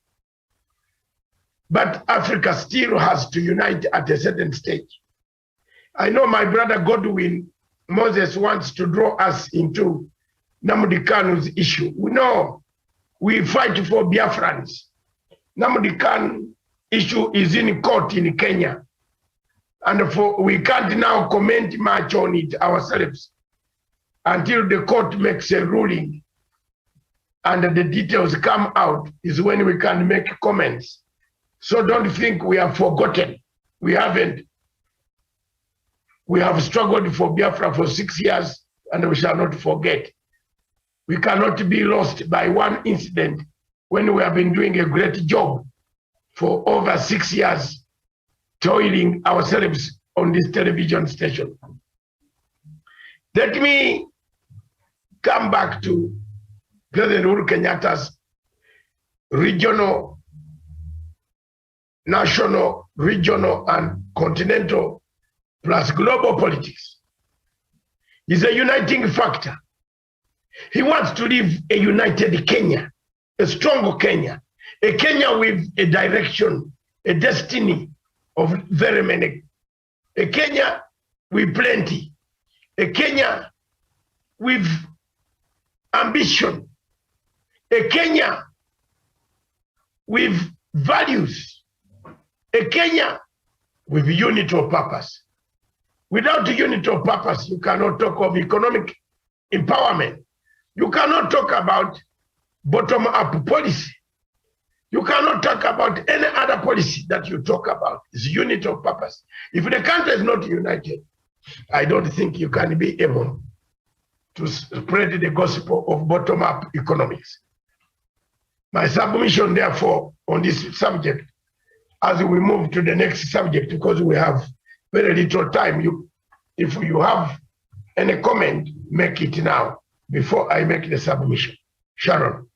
But Africa still has to unite at a certain stage. I know my brother Godwin Moses wants to draw us into Nnamdi Kanu's issue. We know we fight for Biafrans. Nnamdi Kanu issue is in court in Kenya. And we can't now comment much on it ourselves until the court makes a ruling and the details come out is when we can make comments. So don't think we have forgotten. We haven't. We have struggled for Biafra for 6 years and we shall not forget. We cannot be lost by one incident when we have been doing a great job for over 6 years, toiling ourselves on this television station. Let me come back to President Uhuru Kenyatta's regional, national, regional, and continental, plus global politics. He's a uniting factor. He wants to leave a united Kenya, a strong Kenya, a Kenya with a direction, a destiny of very many, a Kenya with plenty, a Kenya with ambition, a Kenya with values, a Kenya with unity of purpose. Without the unity of purpose, you cannot talk of economic empowerment. You cannot talk about bottom-up policy. You cannot talk about any other policy that you talk about. It's unity of purpose. If the country is not united, I don't think you can be able to spread the gospel of bottom-up economics. My submission, therefore, on this subject, as we move to the next subject, because we have very little time, if you have any comment, make it now, before I make the submission. Sharon.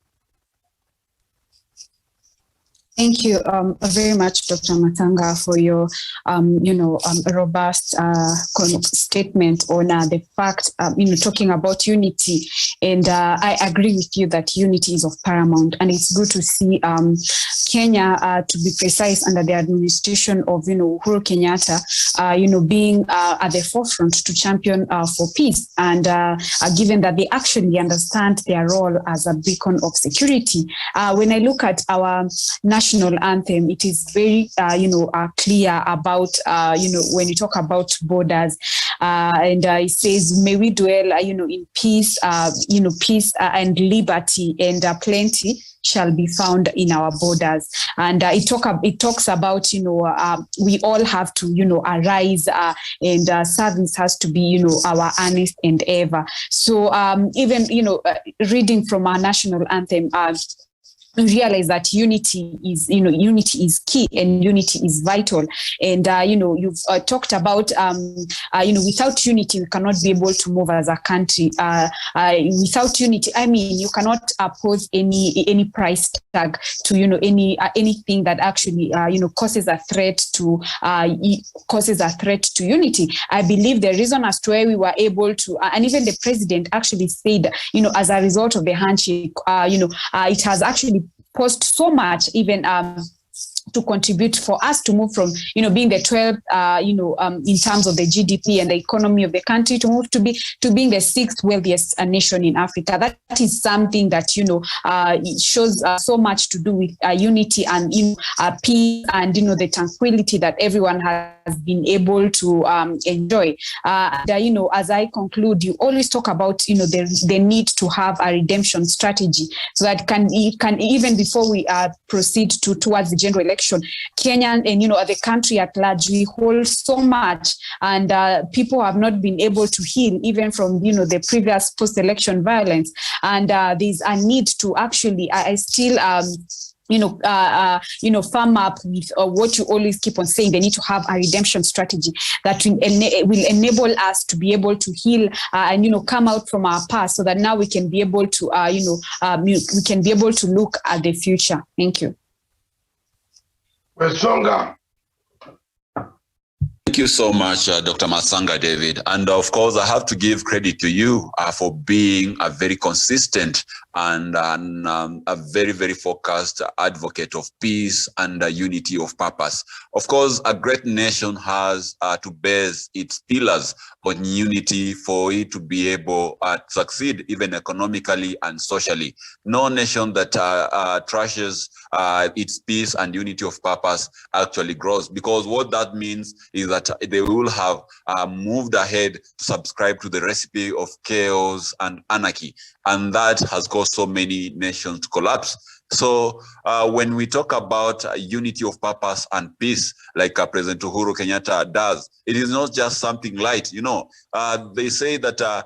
Thank you very much, Dr. Matanga, for your, robust statement on the fact, talking about unity. And I agree with you that unity is of paramount. And it's good to see Kenya, to be precise, under the administration of, Uhuru Kenyatta, being at the forefront to champion for peace. And given that they actually understand their role as a beacon of security. When I look at our national anthem, it is very, clear about, when you talk about borders, and it says, may we dwell, in peace, peace and liberty, and plenty shall be found in our borders. And it talks about, we all have to, arise, and service has to be, our earnest endeavor. So even, reading from our national anthem, realize that unity is key and unity is vital. And you've talked about without unity we cannot be able to move as a country. Without unity, I mean, you cannot oppose any price tag to anything that actually causes a threat to unity. I believe the reason as to why we were able to, and even the president actually said, as a result of the handshake, it has actually posed so much, even to contribute for us to move from, being the 12th, in terms of the GDP and the economy of the country, to move to being the 6th wealthiest nation in Africa. That is something that, it shows so much to do with unity and, peace and, the tranquility that everyone has been able to enjoy. As I conclude, you always talk about, the need to have a redemption strategy so that can even before we proceed towards the general election, Kenya and the country at large, we hold so much, and people have not been able to heal even from the previous post-election violence, and there's a need to actually firm up with what you always keep on saying. They need to have a redemption strategy that will enable us to be able to heal and come out from our past, so that now we can be able to we can be able to look at the future. Thank you. Wesonga. Thank you so much, Dr. Masanga David. And of course, I have to give credit to you for being a very consistent and a very, very focused advocate of peace and unity of purpose. Of course, a great nation has to base its pillars on unity for it to be able to succeed, even economically and socially. No nation that trashes its peace and unity of purpose actually grows, because what that means is that they will have moved ahead to subscribe to the recipe of chaos and anarchy. And that has caused so many nations to collapse. So when we talk about unity of purpose and peace, like President Uhuru Kenyatta does, it is not just something light. They say that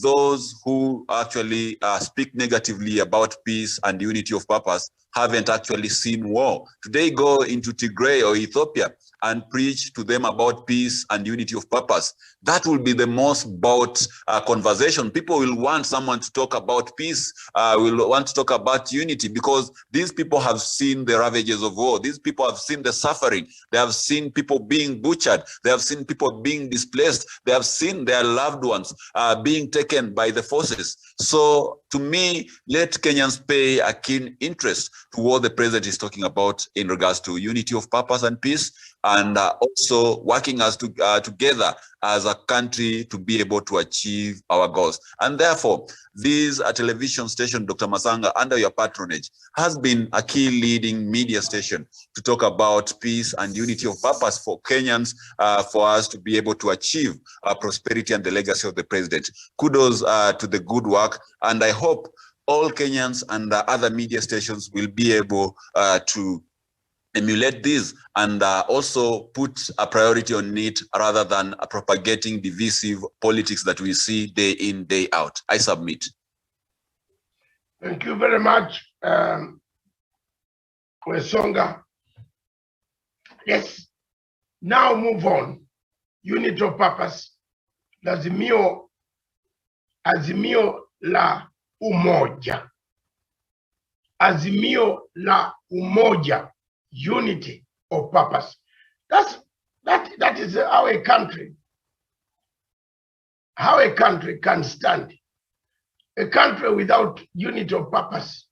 those who actually speak negatively about peace and unity of purpose haven't actually seen war. Today, go into Tigray or Ethiopia and preach to them about peace and unity of purpose. That will be the most bought conversation. People will want someone to talk about peace, will want to talk about unity, because these people have seen the ravages of war. These people have seen the suffering. They have seen people being butchered. They have seen people being displaced. They have seen their loved ones being taken by the forces. So to me, let Kenyans pay a keen interest to what the president is talking about in regards to unity of purpose and peace, and also working us together as a country to be able to achieve our goals. And therefore, this television station, Dr. Masanga, under your patronage, has been a key leading media station to talk about peace and unity of purpose for Kenyans, for us to be able to achieve prosperity and the legacy of the president. Kudos to the good work, and I hope all Kenyans and other media stations will be able to emulate this and also put a priority on it, rather than propagating divisive politics that we see day in, day out. I submit. Thank you very much, Wesonga. Let's now move on. Unity of purpose. Azimio la umoja. Azimio la umoja. unity of purpose. That is how a country can stand. A country without unity of purpose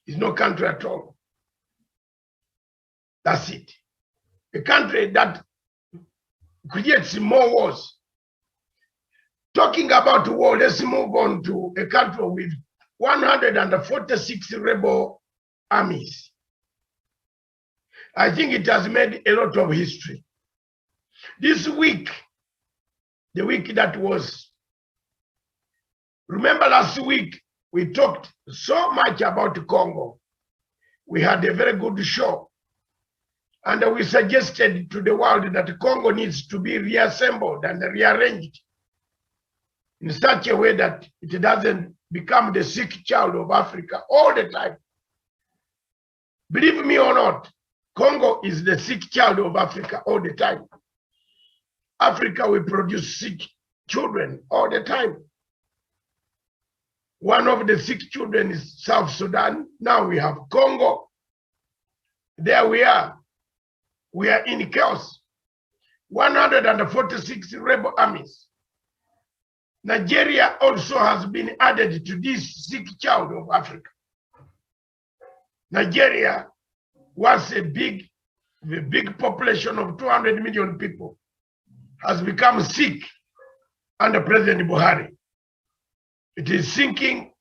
is no country at all. That's it. A country that creates more wars. Talking about war, let's move on to a country with 146 rebel armies. I think it has made a lot of history. This week, the week that was, remember last week, we talked so much about Congo. We had a very good show. And we suggested to the world that Congo needs to be reassembled and rearranged in such a way that it doesn't become the sick child of Africa all the time. Believe me or not, Congo is the sick child of Africa all the time. Africa will produce sick children all the time. One of the sick children is South Sudan. Now we have Congo. There we are. We are in chaos. 146 rebel armies. Nigeria also has been added to this sick child of Africa. Nigeria was a big population of 200 million people, has become sick under President Buhari. It is sinking,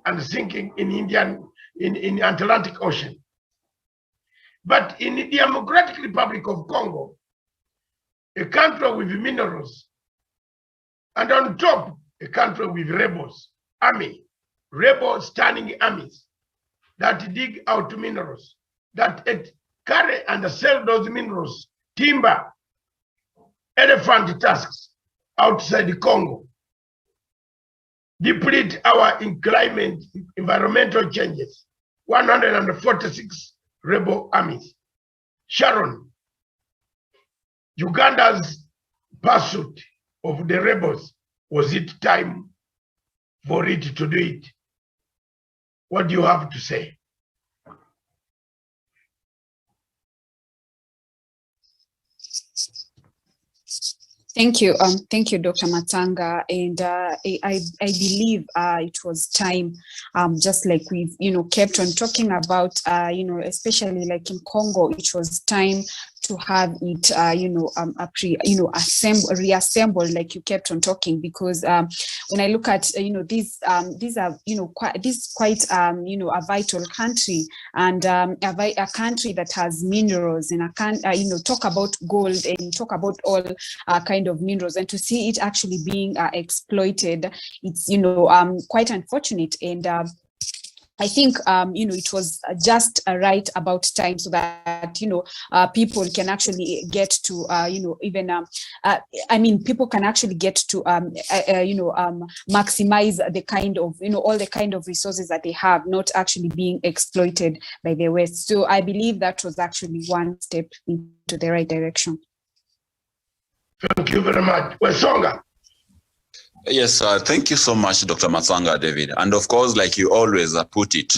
and sinking in in Atlantic Ocean. But in the Democratic Republic of Congo, a country with minerals, and on top, a country with rebels, rebel standing armies that dig out minerals, that carry and sell those minerals, timber, elephant tusks outside the Congo, deplete our climate, environmental changes, 146 rebel armies. Sharon, Uganda's pursuit of the rebels, was it time for it to do it? What do you have to say? Thank you, Dr. Matanga, and I believe it was time, just like we've kept on talking about, especially like in Congo, it was time to have it, reassembled, like you kept on talking, because when I look at, these are, quite, a vital country, and a country that has minerals, and talk about gold and talk about all kind of minerals, and to see it actually being exploited, it's, quite unfortunate. And I think, it was just right about time, so that, people can actually get to, people can actually get to, maximize the kind of, all the kind of resources that they have, not actually being exploited by the West. So I believe that was actually one step into the right direction. Thank you very much. Wesonga. Yes, thank you so much, Dr. Matanga, David. And of course, like you always put it,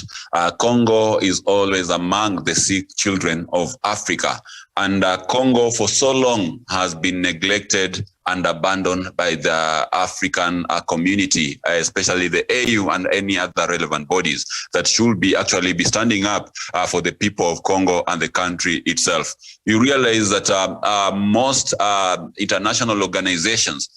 Congo is always among the sick children of Africa. And Congo for so long has been neglected and abandoned by the African community, especially the AU and any other relevant bodies that should be actually be standing up for the people of Congo and the country itself. You realize that most international organizations,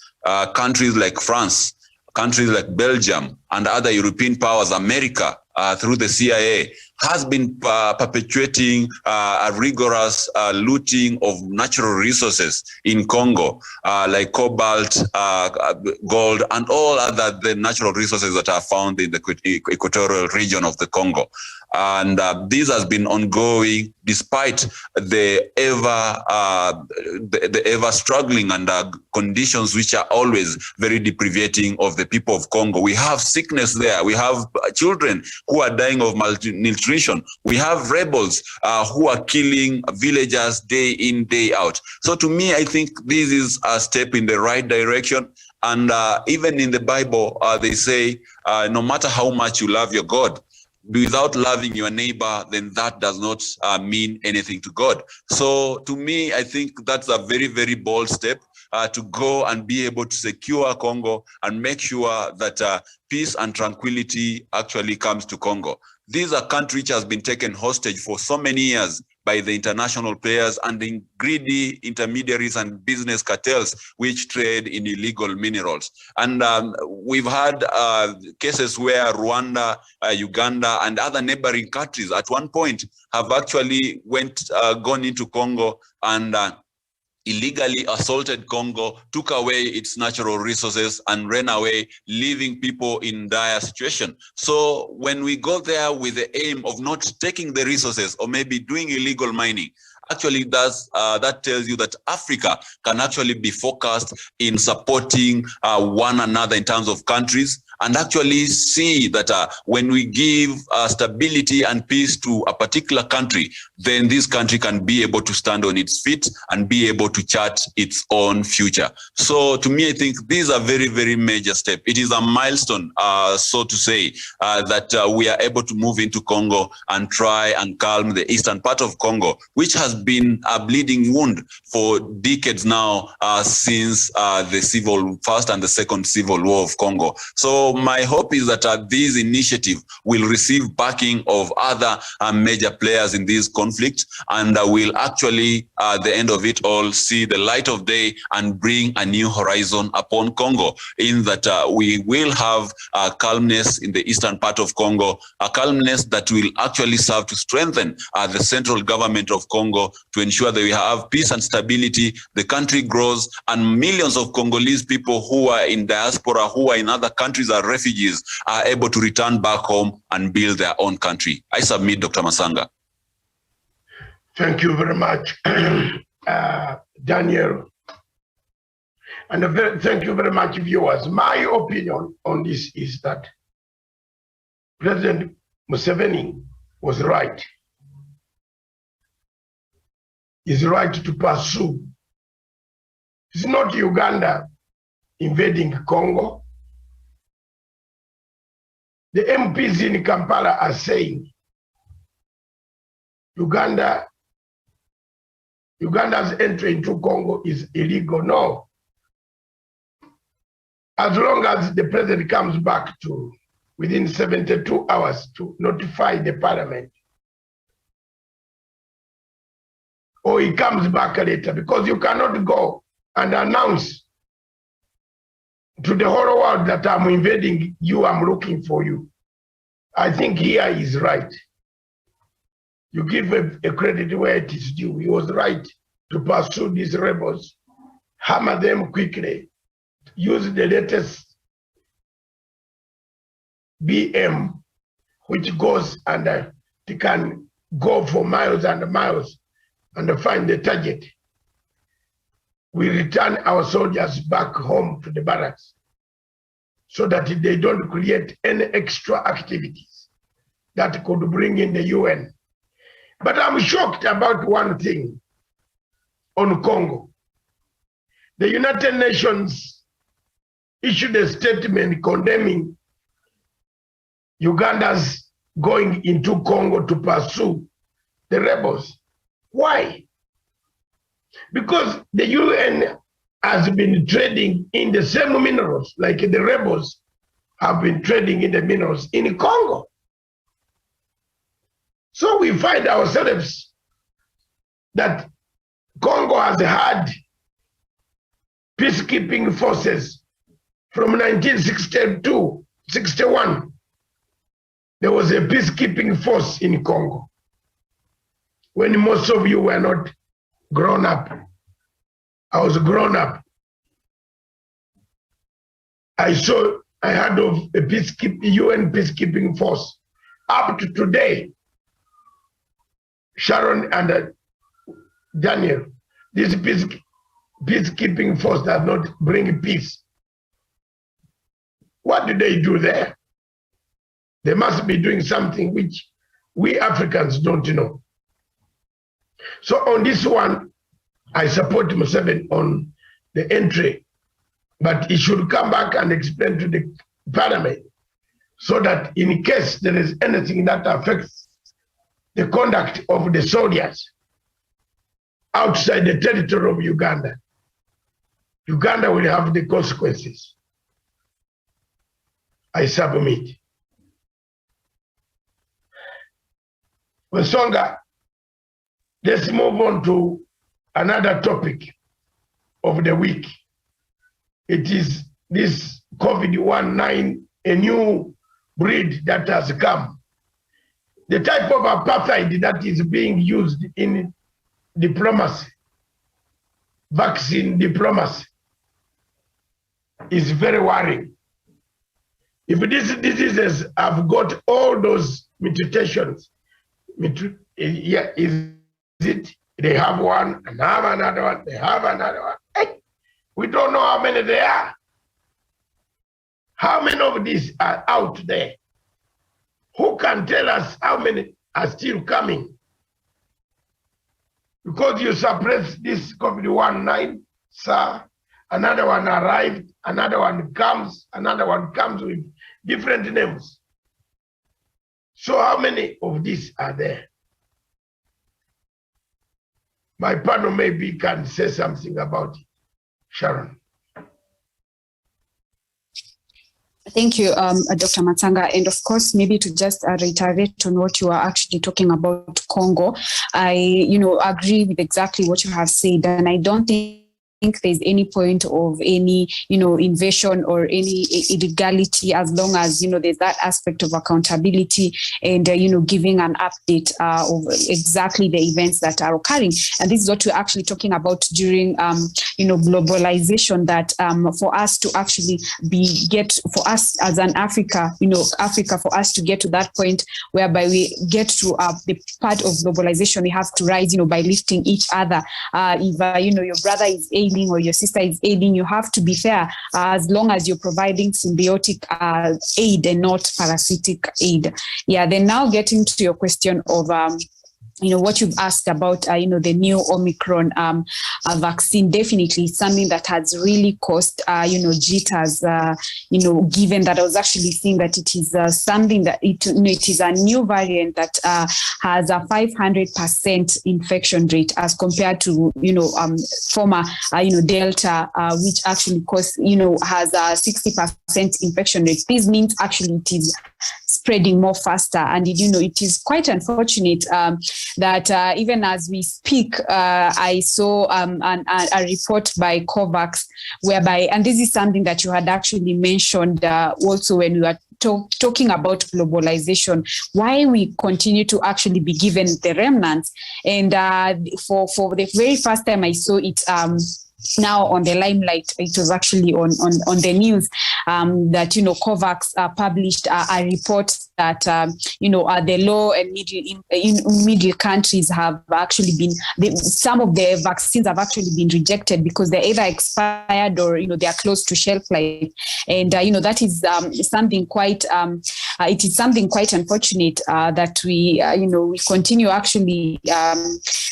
countries like France, countries like Belgium, and other European powers, America, through the CIA, has been perpetuating a rigorous looting of natural resources in Congo, like cobalt, gold, and all other the natural resources that are found in the equatorial region of the Congo. And this has been ongoing despite the ever struggling and conditions which are always very deprivating of the people of Congo. We have sickness there. We have children who are dying of malnutrition. We have rebels who are killing villagers day in, day out. So to me, I think this is a step in the right direction. And even in the Bible, they say, no matter how much you love your God, without loving your neighbor, then that does not mean anything to God. So to me, I think that's a very, very bold step to go and be able to secure Congo and make sure that peace and tranquility actually comes to Congo. These are countries which has been taken hostage for so many years by the international players and the greedy intermediaries and business cartels which trade in illegal minerals. And we've had cases where Rwanda, Uganda, and other neighboring countries at one point have actually gone into Congo and illegally assaulted Congo, took away its natural resources and ran away, leaving people in dire situation. So when we go there with the aim of not taking the resources or maybe doing illegal mining, actually that tells you that Africa can actually be focused in supporting one another in terms of countries, and actually see that when we give stability and peace to a particular country, then this country can be able to stand on its feet and be able to chart its own future. So to me, I think these are very, very major steps. It is a milestone, so to say, that we are able to move into Congo and try and calm the eastern part of Congo, which has been a bleeding wound for decades now, since the first and the second civil war of Congo. So my hope is that this initiative will receive backing of other major players in this conflict, and will actually, at the end of it all, see the light of day and bring a new horizon upon Congo, in that we will have calmness in the eastern part of Congo, a calmness that will actually serve to strengthen the central government of Congo, to ensure that we have peace and stability, the country grows, and millions of Congolese people who are in diaspora, who are in other countries as refugees, are able to return back home and build their own country. I submit, Dr. Masanga. Thank you very much, Daniel. And thank you very much, viewers. My opinion on this is that President Museveni was right. He's right to pursue. It's not Uganda invading Congo. The MPs in Kampala are saying Uganda's entry into Congo is illegal. No. As long as the president comes back to within 72 hours to notify the parliament, or he comes back later, because you cannot go and announce to the whole world that I'm invading you, I'm looking for you. I think here is right. You give a credit where it is due. He was right to pursue these rebels, hammer them quickly, use the latest BM, which goes and it can go for miles and miles and find the target. We return our soldiers back home to the barracks so that they don't create any extra activities that could bring in the UN. But I'm shocked about one thing on Congo. The United Nations issued a statement condemning Uganda's going into Congo to pursue the rebels. Why? Because the UN has been trading in the same minerals, like the rebels have been trading in the minerals in Congo. So we find ourselves that Congo has had peacekeeping forces from 1962, 61. There was a peacekeeping force in Congo when most of you were not grown up. I was grown up. I heard of a UN peacekeeping force. Up to today, Sharon and Daniel, this peacekeeping force does not bring peace. What do they do there? They must be doing something which we Africans don't know. So on this one, I support Museveni on the entry, but he should come back and explain to the parliament so that in case there is anything that affects the conduct of the soldiers outside the territory of Uganda, Uganda will have the consequences. I submit. Wesonga, let's move on to another topic of the week. It is this COVID-19, a new breed that has come. The type of apartheid that is being used in diplomacy, vaccine diplomacy, is very worrying. If these diseases have got all those mutations, yeah, is it they have one and have another one, they have another one. Hey, we don't know how many there are. How many of these are out there? Who can tell us how many are still coming? Because you suppress this COVID-19, sir, another one arrived, another one comes with different names. So how many of these are there? My panel maybe can say something about it. Sharon. Thank you, Dr. Matanga. And of course, maybe to just reiterate on what you are actually talking about Congo, I, agree with exactly what you have said. And I don't think there's any point of any, invasion or any illegality as long as, there's that aspect of accountability and, giving an update of exactly the events that are occurring. And this is what we're actually talking about during, globalization, that for us to actually for us as an Africa, for us to get to that point whereby we get to the part of globalization, we have to rise, by lifting each other. If, your brother is ailing or your sister is aiding, you have to be fair as long as you're providing symbiotic aid and not parasitic aid. Yeah, then now getting to your question of what you've asked about, the new Omicron vaccine, definitely something that has really caused, jitters, given that I was actually seeing that it is something that it is a new variant that has a 500% infection rate as compared to, former, Delta, which actually has a 60% infection rate. This means actually it is spreading more faster. And, it is quite unfortunate that even as we speak, I saw a report by COVAX whereby, and this is something that you had actually mentioned also when we were talking about globalization, why we continue to actually be given the remnants. And for the very first time I saw it now on the limelight, it was actually on the news that, COVAX published a report that, the low and middle countries have actually been, some of the vaccines have actually been rejected because they're either expired or, they are close to shelf life. And, that is something quite, it is something quite unfortunate that we, we continue actually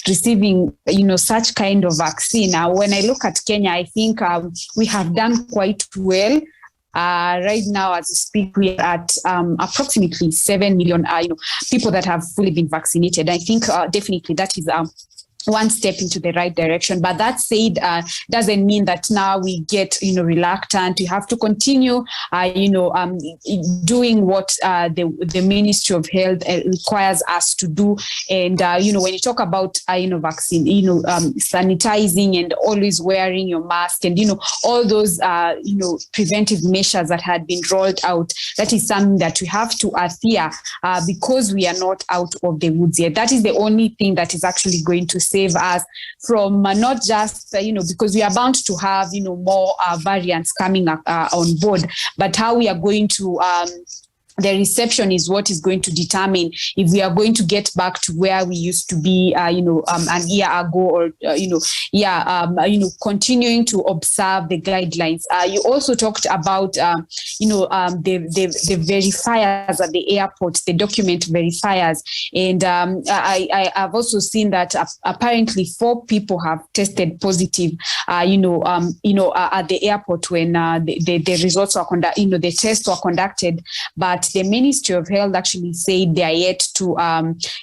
receiving, such kind of vaccine. Now, when I look at Kenya, I think we have done quite well. Right now, as we speak, we are at approximately 7 million people that have fully been vaccinated. I think definitely that is one step into the right direction. But that said, doesn't mean that now we get, reluctant. We have to continue, doing what the Ministry of Health requires us to do. And, when you talk about, vaccine, sanitizing and always wearing your mask and, all those, preventive measures that had been rolled out, that is something that we have to adhere because we are not out of the woods yet. That is the only thing that is actually going to save us from not just, because we are bound to have, more variants coming on board, but how we are going to the reception is what is going to determine if we are going to get back to where we used to be, an year ago, or continuing to observe the guidelines. You also talked about, the verifiers at the airport, the document verifiers, and I've also seen that apparently 4 people have tested positive, at the airport when the results were the tests were conducted, but but the Ministry of Health actually said they are yet to,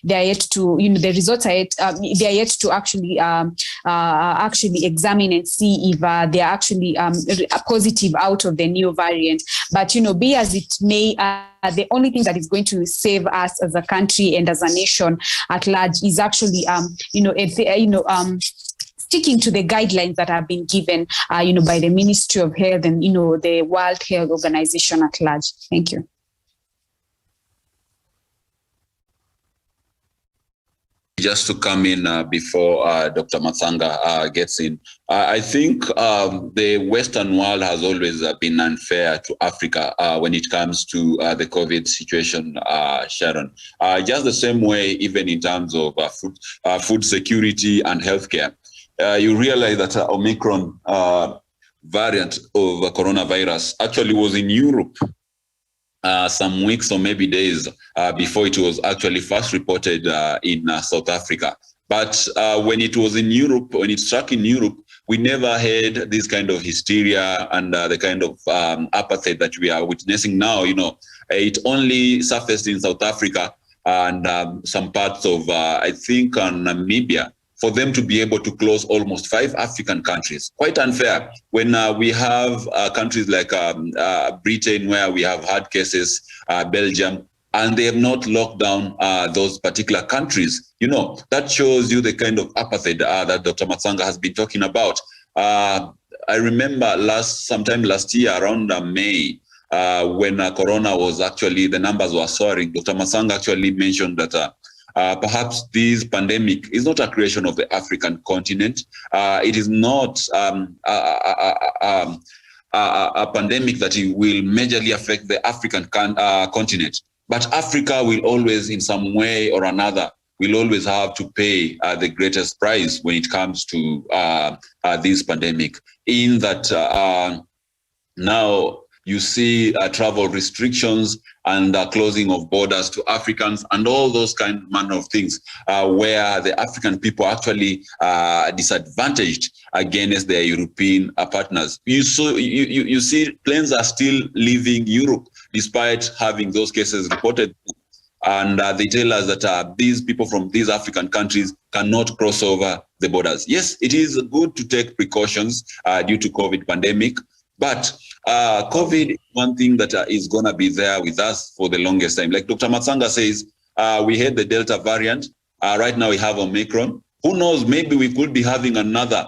the results are yet, they are yet to actually examine and see if they are actually positive out of the new variant. But, be as it may, the only thing that is going to save us as a country and as a nation at large is actually, sticking to the guidelines that have been given, by the Ministry of Health and, the World Health Organization at large. Thank you. Just to come in before Dr. Matsanga gets in, I think the Western world has always been unfair to Africa when it comes to the COVID situation, Sharon. Just the same way, even in terms of food security and healthcare. You realize that Omicron variant of coronavirus actually was in Europe some weeks or maybe days before it was actually first reported in South Africa. But when it was in Europe, when it struck in Europe, we never had this kind of hysteria and the kind of apathy that we are witnessing now. It only surfaced in South Africa and some parts of, I think, Namibia, for them to be able to close almost 5 African countries. Quite unfair when we have countries like Britain, where we have had cases, Belgium, and they have not locked down those particular countries. That shows you the kind of apathy that Dr. Matsanga has been talking about. I remember sometime last year around May, when Corona was actually, the numbers were soaring, Dr. Matsanga actually mentioned that perhaps this pandemic is not a creation of the African continent. It is not a pandemic that will majorly affect the African continent. But Africa will always, in some way or another, will always have to pay the greatest price when it comes to this pandemic. In that now you see travel restrictions and closing of borders to Africans and all those manner of things where the African people are actually disadvantaged against their European partners. You see planes are still leaving Europe despite having those cases reported. And they tell us that these people from these African countries cannot cross over the borders. Yes, it is good to take precautions due to COVID pandemic, but COVID is one thing that is going to be there with us for the longest time. Like Dr. Matsanga says, we had the Delta variant. Right now we have Omicron. Who knows, maybe we could be having another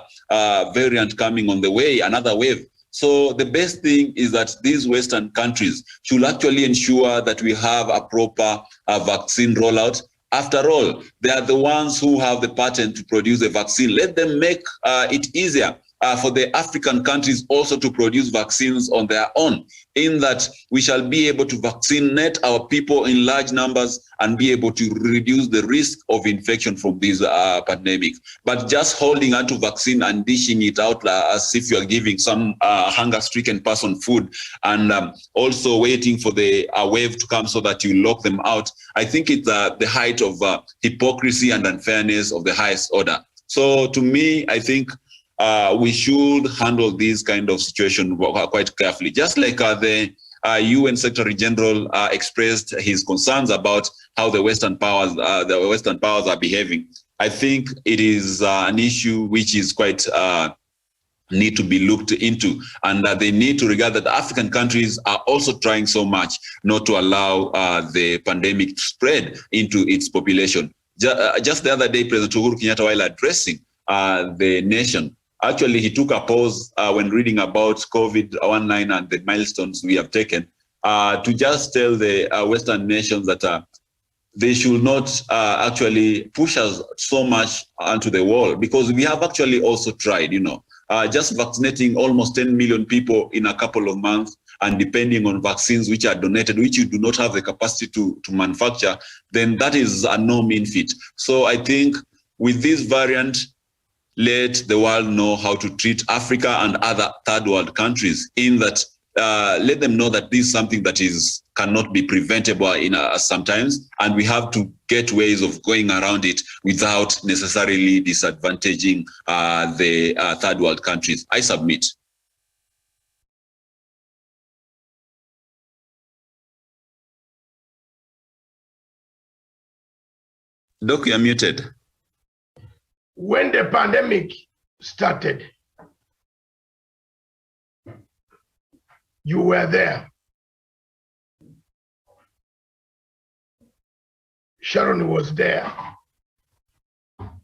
variant coming on the way, another wave. So the best thing is that these Western countries should actually ensure that we have a proper vaccine rollout. After all, they are the ones who have the patent to produce a vaccine. Let them make it easier for the African countries also to produce vaccines on their own, in that we shall be able to vaccinate our people in large numbers and be able to reduce the risk of infection from this pandemic. But just holding onto vaccine and dishing it out as if you are giving some hunger-stricken person food and also waiting for the wave to come so that you lock them out, I think it's the height of hypocrisy and unfairness of the highest order. So to me, I think we should handle this kind of situation quite carefully. Just like the UN Secretary General expressed his concerns about how the Western powers are behaving. I think it is an issue which is quite need to be looked into, and they need to regard that African countries are also trying so much not to allow the pandemic to spread into its population. Just the other day, President Uhuru Kenyatta, while addressing the nation, actually, he took a pause when reading about COVID-19 and the milestones we have taken to just tell the Western nations that they should not actually push us so much onto the wall, because we have actually also tried, just vaccinating almost 10 million people in a couple of months, and depending on vaccines which are donated, which you do not have the capacity to manufacture, then that is a no mean feat. So I think with this variant, let the world know how to treat Africa and other third world countries, in that let them know that this is something that cannot be preventable sometimes, and we have to get ways of going around it without necessarily disadvantaging the third world countries. I submit. Doc, you're muted. When the pandemic started, you were there. Sharon was there,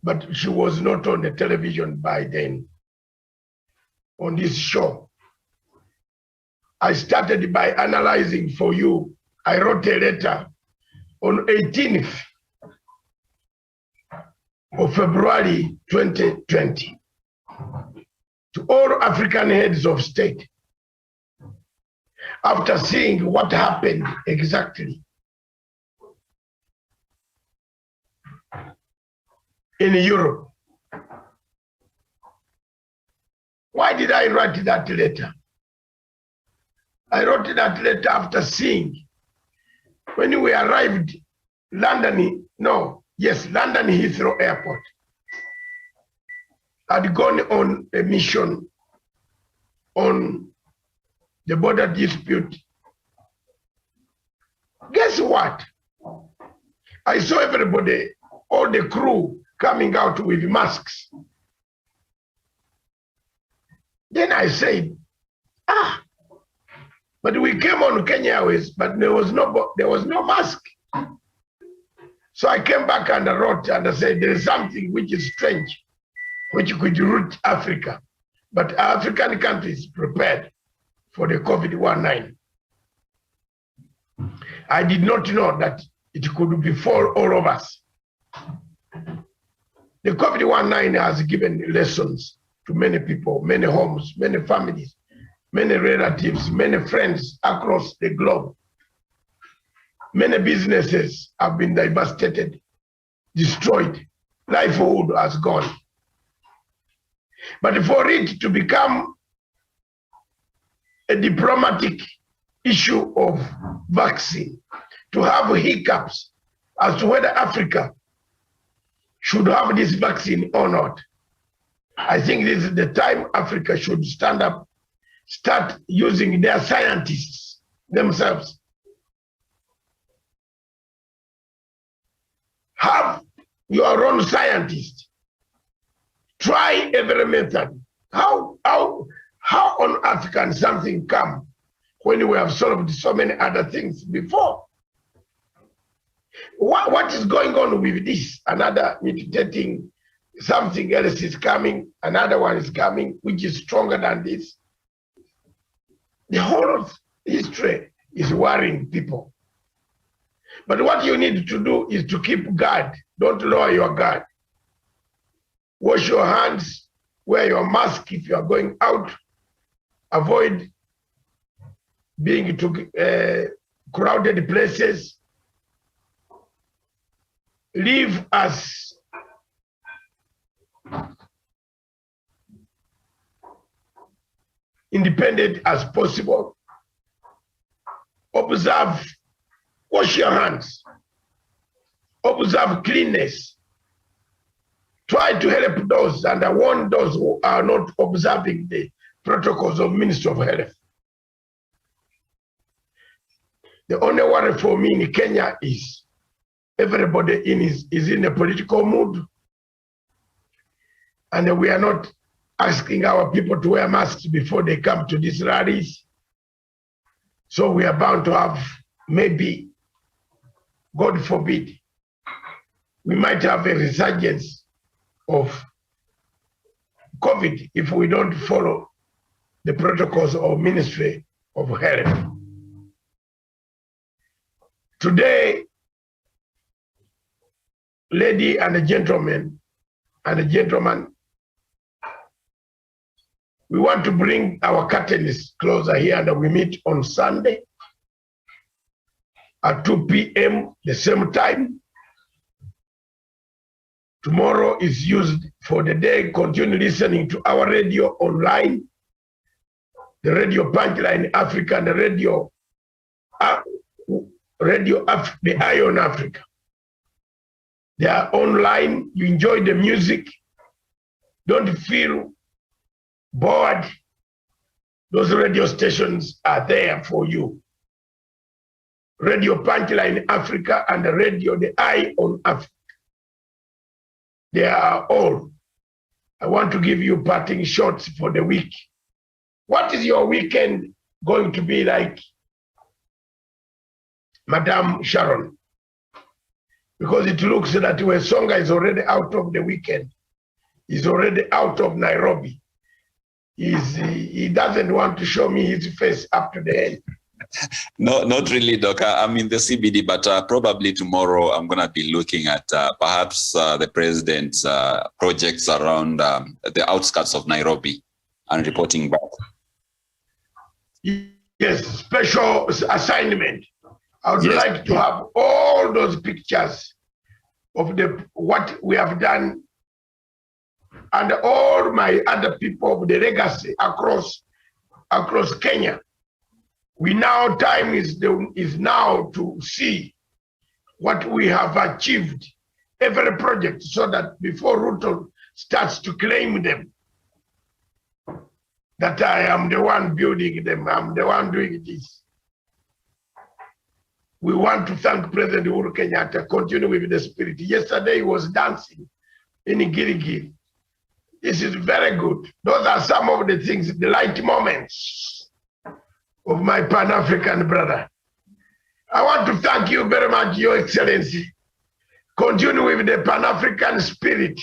but she was not on the television by then, on this show. I started by analyzing for you. I wrote a letter on 18th of February 2020 to all African heads of state after seeing what happened exactly in Europe. Why did I write that letter? I wrote that letter after seeing when we arrived London Heathrow Airport. I'd gone on a mission on the border dispute. Guess what? I saw everybody, all the crew coming out with masks. Then I said, but we came on Kenya Airways, but there was no mask. So I came back and I wrote and I said, there is something which is strange, which could root Africa, but African countries prepared for the COVID-19. I did not know that it could befall all of us. The COVID-19 has given lessons to many people, many homes, many families, many relatives, many friends across the globe. Many businesses have been devastated, destroyed. Livelihood has gone. But for it to become a diplomatic issue of vaccine, to have hiccups as to whether Africa should have this vaccine or not, I think this is the time Africa should stand up, start using their scientists themselves. Have your own scientists. Try every method. How on earth can something come when we have solved so many other things before? What is going on with this? Another mutating, something else is coming, another one is coming, which is stronger than this. The whole of history is worrying people. But what you need to do is to keep guard. Don't lower your guard. Wash your hands, wear your mask if you are going out. Avoid being to crowded places. Live as independent as possible. Observe, wash your hands. Observe cleanness. Try to help those and warn those who are not observing the protocols of Ministry of Health. The only worry for me in Kenya is everybody is in a political mood, and we are not asking our people to wear masks before they come to these rallies. So we are bound to have, maybe, God forbid, we might have a resurgence of COVID if we don't follow the protocols of Ministry of Health. Today, lady and gentlemen, we want to bring our curtains closer here, and we meet on Sunday at 2 p.m. the same time. Tomorrow is used for the day. Continue listening to our radio online, the Radio Punchline Africa, and the radio the Ion Africa. They are online. You enjoy the music. Don't feel bored. Those radio stations are there for you. Radio Punchline Africa and the radio, the Eye on Africa. they are all. I want to give you parting shots for the week. What is your weekend going to be like, Madam Sharon? Because it looks that Wesonga is already out of the weekend. He's already out of Nairobi. He doesn't want to show me his face up to the end. No, not really, Doc. I'm in the CBD, but probably tomorrow I'm going to be looking at perhaps the president's projects around the outskirts of Nairobi and reporting back. Yes, special assignment. I would like to have all those pictures of what we have done and all my other people of the legacy across Kenya. Time is now to see what we have achieved, every project, so that before Ruto starts to claim them, that I am the one building them, I'm the one doing this. We want to thank President Uhuru Kenyatta, continue with the spirit. Yesterday he was dancing in Girigiri. This is very good. Those are some of the things, the light moments of my Pan-African brother. I want to thank you very much, Your Excellency. Continue with the Pan-African spirit.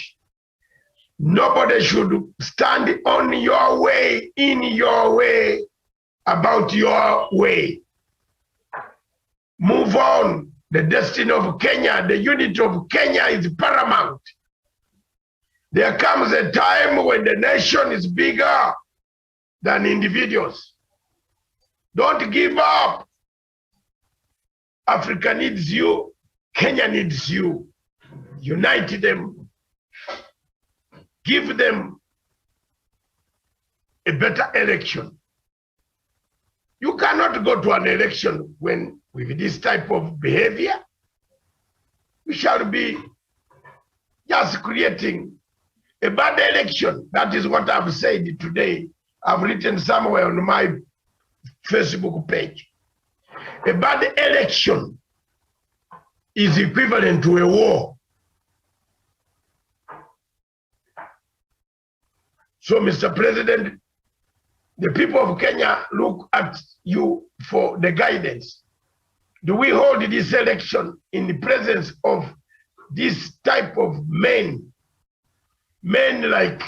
Nobody should stand on your way, in your way, about your way. Move on. The destiny of Kenya, the unity of Kenya is paramount. There comes a time when the nation is bigger than individuals. Don't give up. Africa needs you. Kenya needs you. Unite them. Give them a better election. You cannot go to an election when with this type of behavior. We shall be just creating a bad election. That is what I've said today. I've written somewhere on my Facebook page. A bad election is equivalent to a war. So, Mr. President, the people of Kenya look at you for the guidance. Do we hold this election in the presence of this type of men like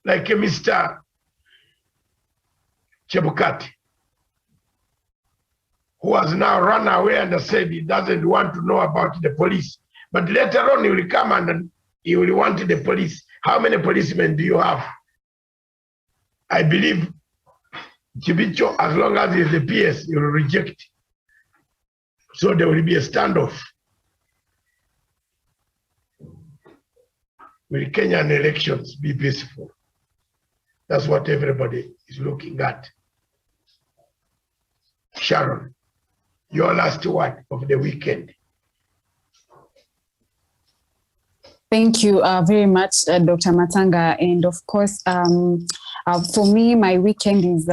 a Mr. Chebukati, who has now run away and said he doesn't want to know about the police. But later on he will come and he will want the police. How many policemen do you have? I believe Chibicho, as long as he is the PS, he will reject. So there will be a standoff. Will Kenyan elections be peaceful? That's what everybody is looking at. Sharon, your last word of the weekend. Thank you very much, Dr. Matanga. And of course, for me, my weekend is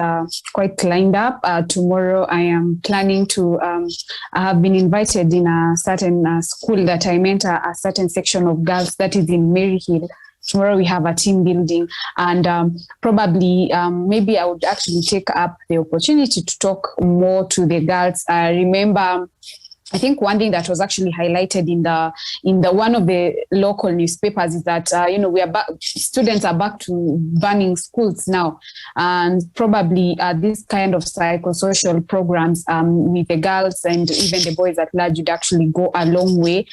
quite lined up. Tomorrow, I am planning to, I have been invited in a certain school that I mentor, a certain section of girls that is in Maryhill. Tomorrow we have a team building, and probably maybe I would actually take up the opportunity to talk more to the girls. I remember, I think one thing that was actually highlighted in the one of the local newspapers is that we are students are back to burning schools now, and probably this kind of psychosocial programs with the girls and even the boys at large would actually go a long way.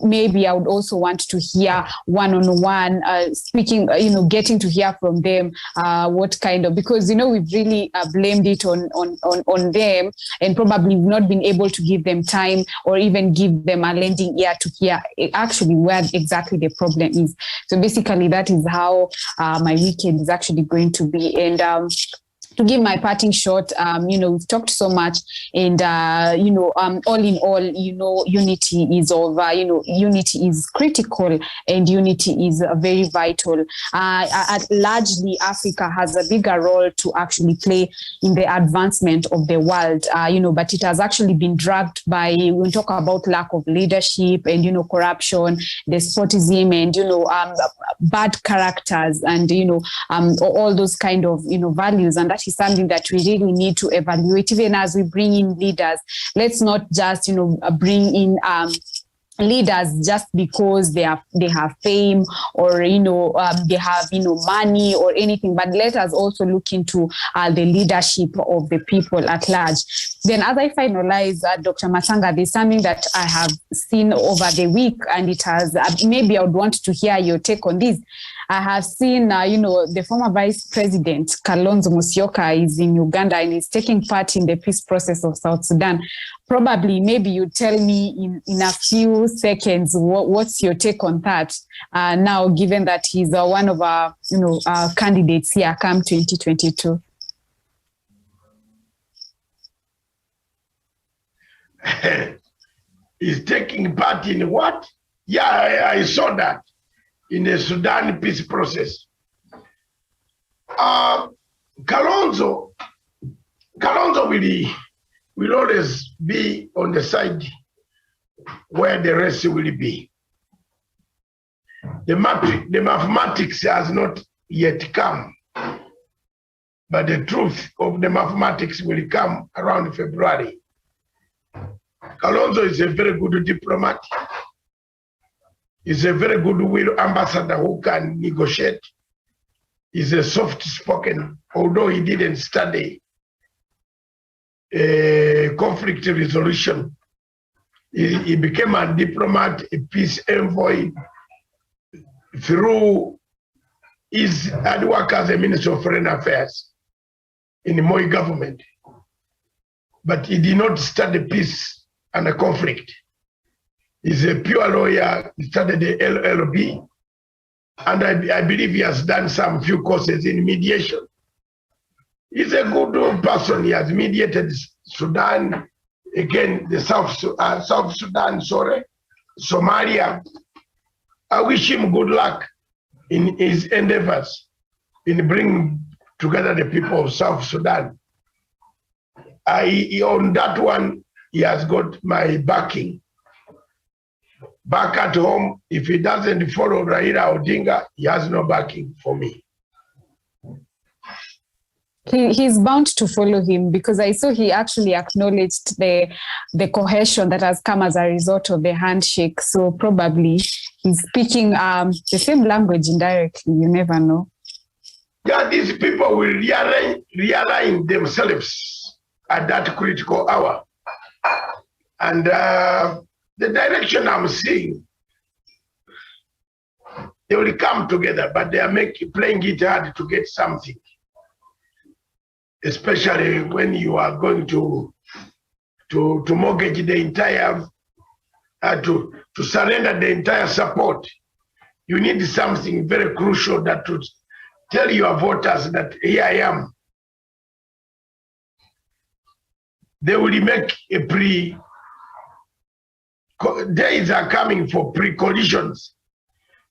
Maybe I would also want to hear one-on-one speaking, getting to hear from them what kind of, because we've really blamed it on them, and probably not been able to give them time or even give them a lending ear to hear actually where exactly the problem is. So basically that is how my weekend is actually going to be. And to give my parting shot, we've talked so much, and all in all, unity is over. Unity is critical, and unity is very vital. Largely, Africa has a bigger role to actually play in the advancement of the world. But it has actually been dragged by, when we talk about lack of leadership and corruption, despotism, and bad characters, and all those kind of values, and that is something that we really need to evaluate. Even as we bring in leaders, let's not just bring in leaders just because they have fame, or they have money or anything, but let us also look into the leadership of the people at large. Then, as I finalize, Dr. Matsanga, there's something that I have seen over the week, and it has maybe I would want to hear your take on this. I have seen, the former Vice President Kalonzo Musyoka is in Uganda and is taking part in the peace process of South Sudan. Probably, maybe you tell me in a few seconds what's your take on that. Now, given that he's one of our, candidates here come 2022. He's taking part in what? Yeah, I saw that. In the Sudan peace process. Kalonzo will always be on the side where the rest will be. The mathematics has not yet come, but the truth of the mathematics will come around February. Kalonzo is a very good diplomat. He's a very goodwill ambassador who can negotiate. He's a soft-spoken, although he didn't study conflict resolution. He became a diplomat, a peace envoy through his hard work as a Minister of Foreign Affairs in the Moi government. But he did not study peace and a conflict. He's a pure lawyer. He studied the LLB, and I believe he has done some few courses in mediation. He's a good person. He has mediated Sudan, again, the South Sudan, Somalia. I wish him good luck in his endeavors in bringing together the people of South Sudan. On that one, he has got my backing. Back at home, if he doesn't follow Raila Odinga, he has no backing for me. He's bound to follow him, because I saw he actually acknowledged the cohesion that has come as a result of the handshake. So probably he's speaking the same language indirectly. You never know. Yeah, these people will realign themselves at that critical hour. And the direction I'm seeing, they will come together, but they are playing it hard to get something. Especially when you are going to mortgage the entire, to surrender the entire support. You need something very crucial that would tell your voters that here I am. They will make a days are coming for pre-collisions.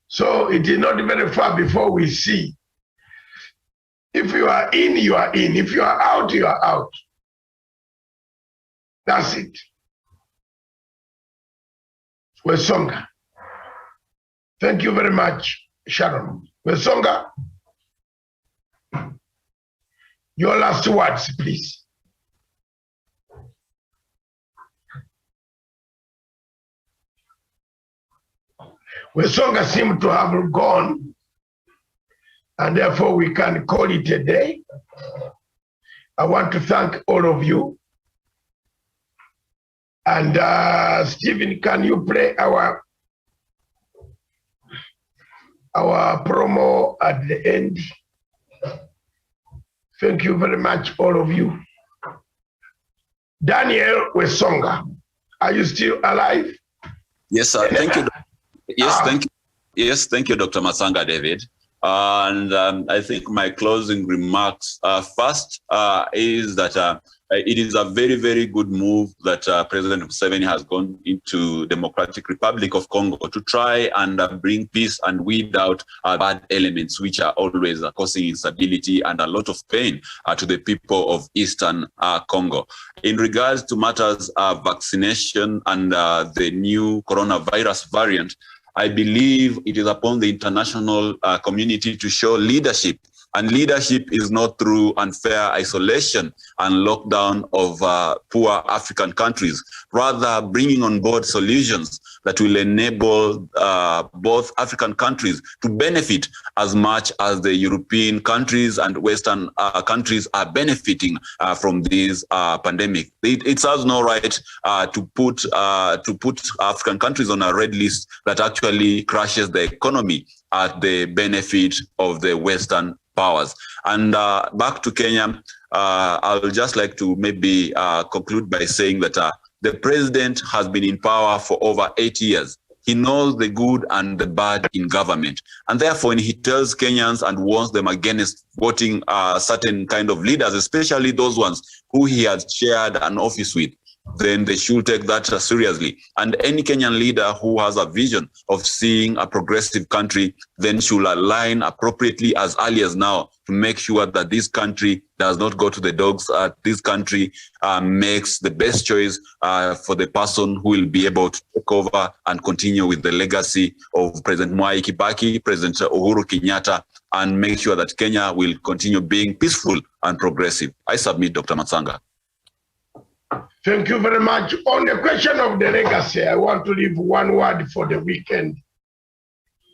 So it is not very far before we see. If you are in, you are in. If you are out, you are out. That's it. Wesonga. Thank you very much, Sharon. Wesonga, your last words, please. Wesonga seemed to have gone, and therefore we can call it a day. I want to thank all of you. And Stephen, can you play our promo at the end? Thank you very much, all of you. Daniel Wesonga, are you still alive? Yes, sir. Thank you. Yes, thank you. Yes, thank you, Dr. Matsanga David. And I think my closing remarks first is that it is a very, very good move that President Museveni has gone into Democratic Republic of Congo to try and bring peace and weed out bad elements, which are always causing instability and a lot of pain to the people of Eastern Congo. In regards to matters of vaccination and the new coronavirus variant, I believe it is upon the international community to show leadership. And leadership is not through unfair isolation and lockdown of poor African countries, rather bringing on board solutions that will enable both African countries to benefit as much as the European countries and Western countries are benefiting from this pandemic. It serves no right to put African countries on a red list that actually crashes the economy at the benefit of the Western powers. And back to Kenya, I'll just like to maybe conclude by saying that the president has been in power for over 8 years. He knows the good and the bad in government. And therefore, when he tells Kenyans and warns them against voting certain kind of leaders, especially those ones who he has shared an office with, then they should take that seriously. And any Kenyan leader who has a vision of seeing a progressive country then should align appropriately as early as now to make sure that this country does not go to the dogs. This country makes the best choice for the person who will be able to take over and continue with the legacy of President Mwai Kibaki, President Uhuru Kenyatta, and make sure that Kenya will continue being peaceful and progressive. I submit, Dr. Matsanga. Thank you very much. On the question of the legacy, I want to leave one word for the weekend.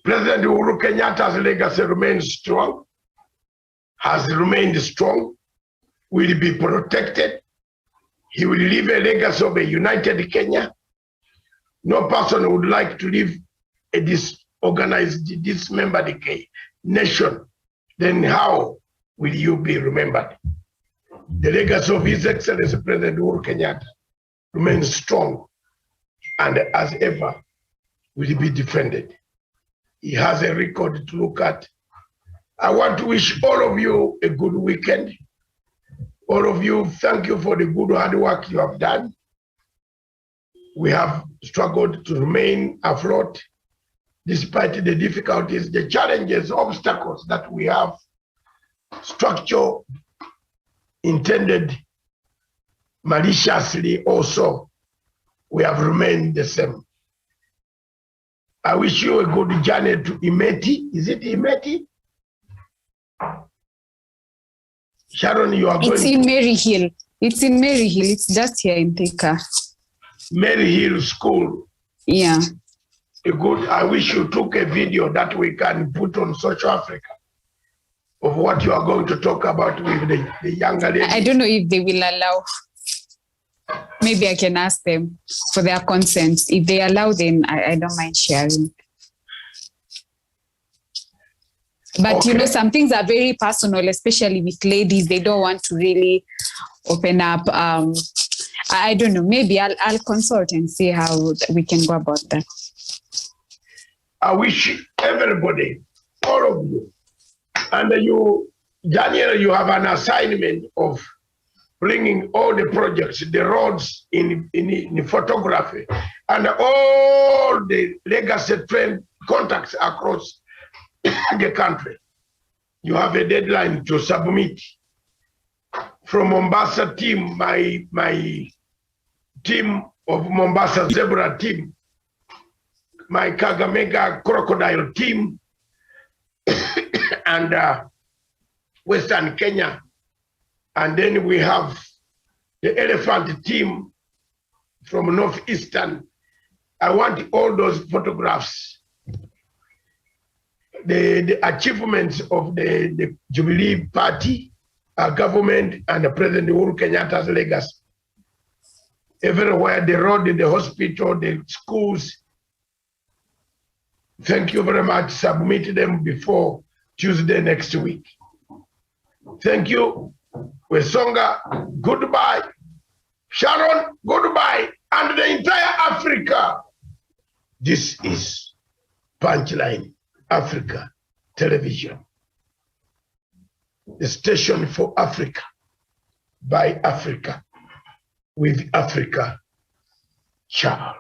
President Uhuru Kenyatta's legacy remains strong, has remained strong, will be protected. He will leave a legacy of a united Kenya. No person would like to leave a disorganized, dismembered nation. Then how will you be remembered? The legacy of His Excellency President Uhuru Kenyatta remains strong and as ever will be defended. He has a record to look at. I want to wish all of you a good weekend. All of you, thank you for the good hard work you have done. We have struggled to remain afloat despite the difficulties, the challenges, obstacles that we have. Structure intended maliciously also, we have remained the same. I wish you a good journey to Imeti. Is it Imeti? Sharon, you are going. It's in Maryhill. It's in Maryhill. It's just here in Thika. Maryhill School. Yeah. Good. I wish you took a video that we can put on Social Africa of what you are going to talk about with the younger lady. I don't know if they will allow. Maybe I can ask them for their consent. If they allow, then I don't mind sharing. But Okay. you know, some things are very personal, especially with ladies. They don't want to really open up. I don't know. Maybe I'll consult and see how we can go about that. I wish everybody, all of you, and you, Daniel, you have an assignment of bringing all the projects, the roads in photography, and all the legacy trend contacts across the country. You have a deadline to submit. From Mombasa team, my team of Mombasa Zebra team, my Kagamega Crocodile team, and Western Kenya. And then we have the Elephant team from Northeastern. I want all those photographs, the achievements of the Jubilee Party, government, and the President Uhuru Kenyatta's legacy. Everywhere, the road, the hospital, the schools. Thank you very much. Submit them before Tuesday next week. Thank you. Wesonga, goodbye. Sharon, goodbye. And the entire Africa. This is Punchline Africa. Television, the station for Africa, by Africa, with Africa, Charles.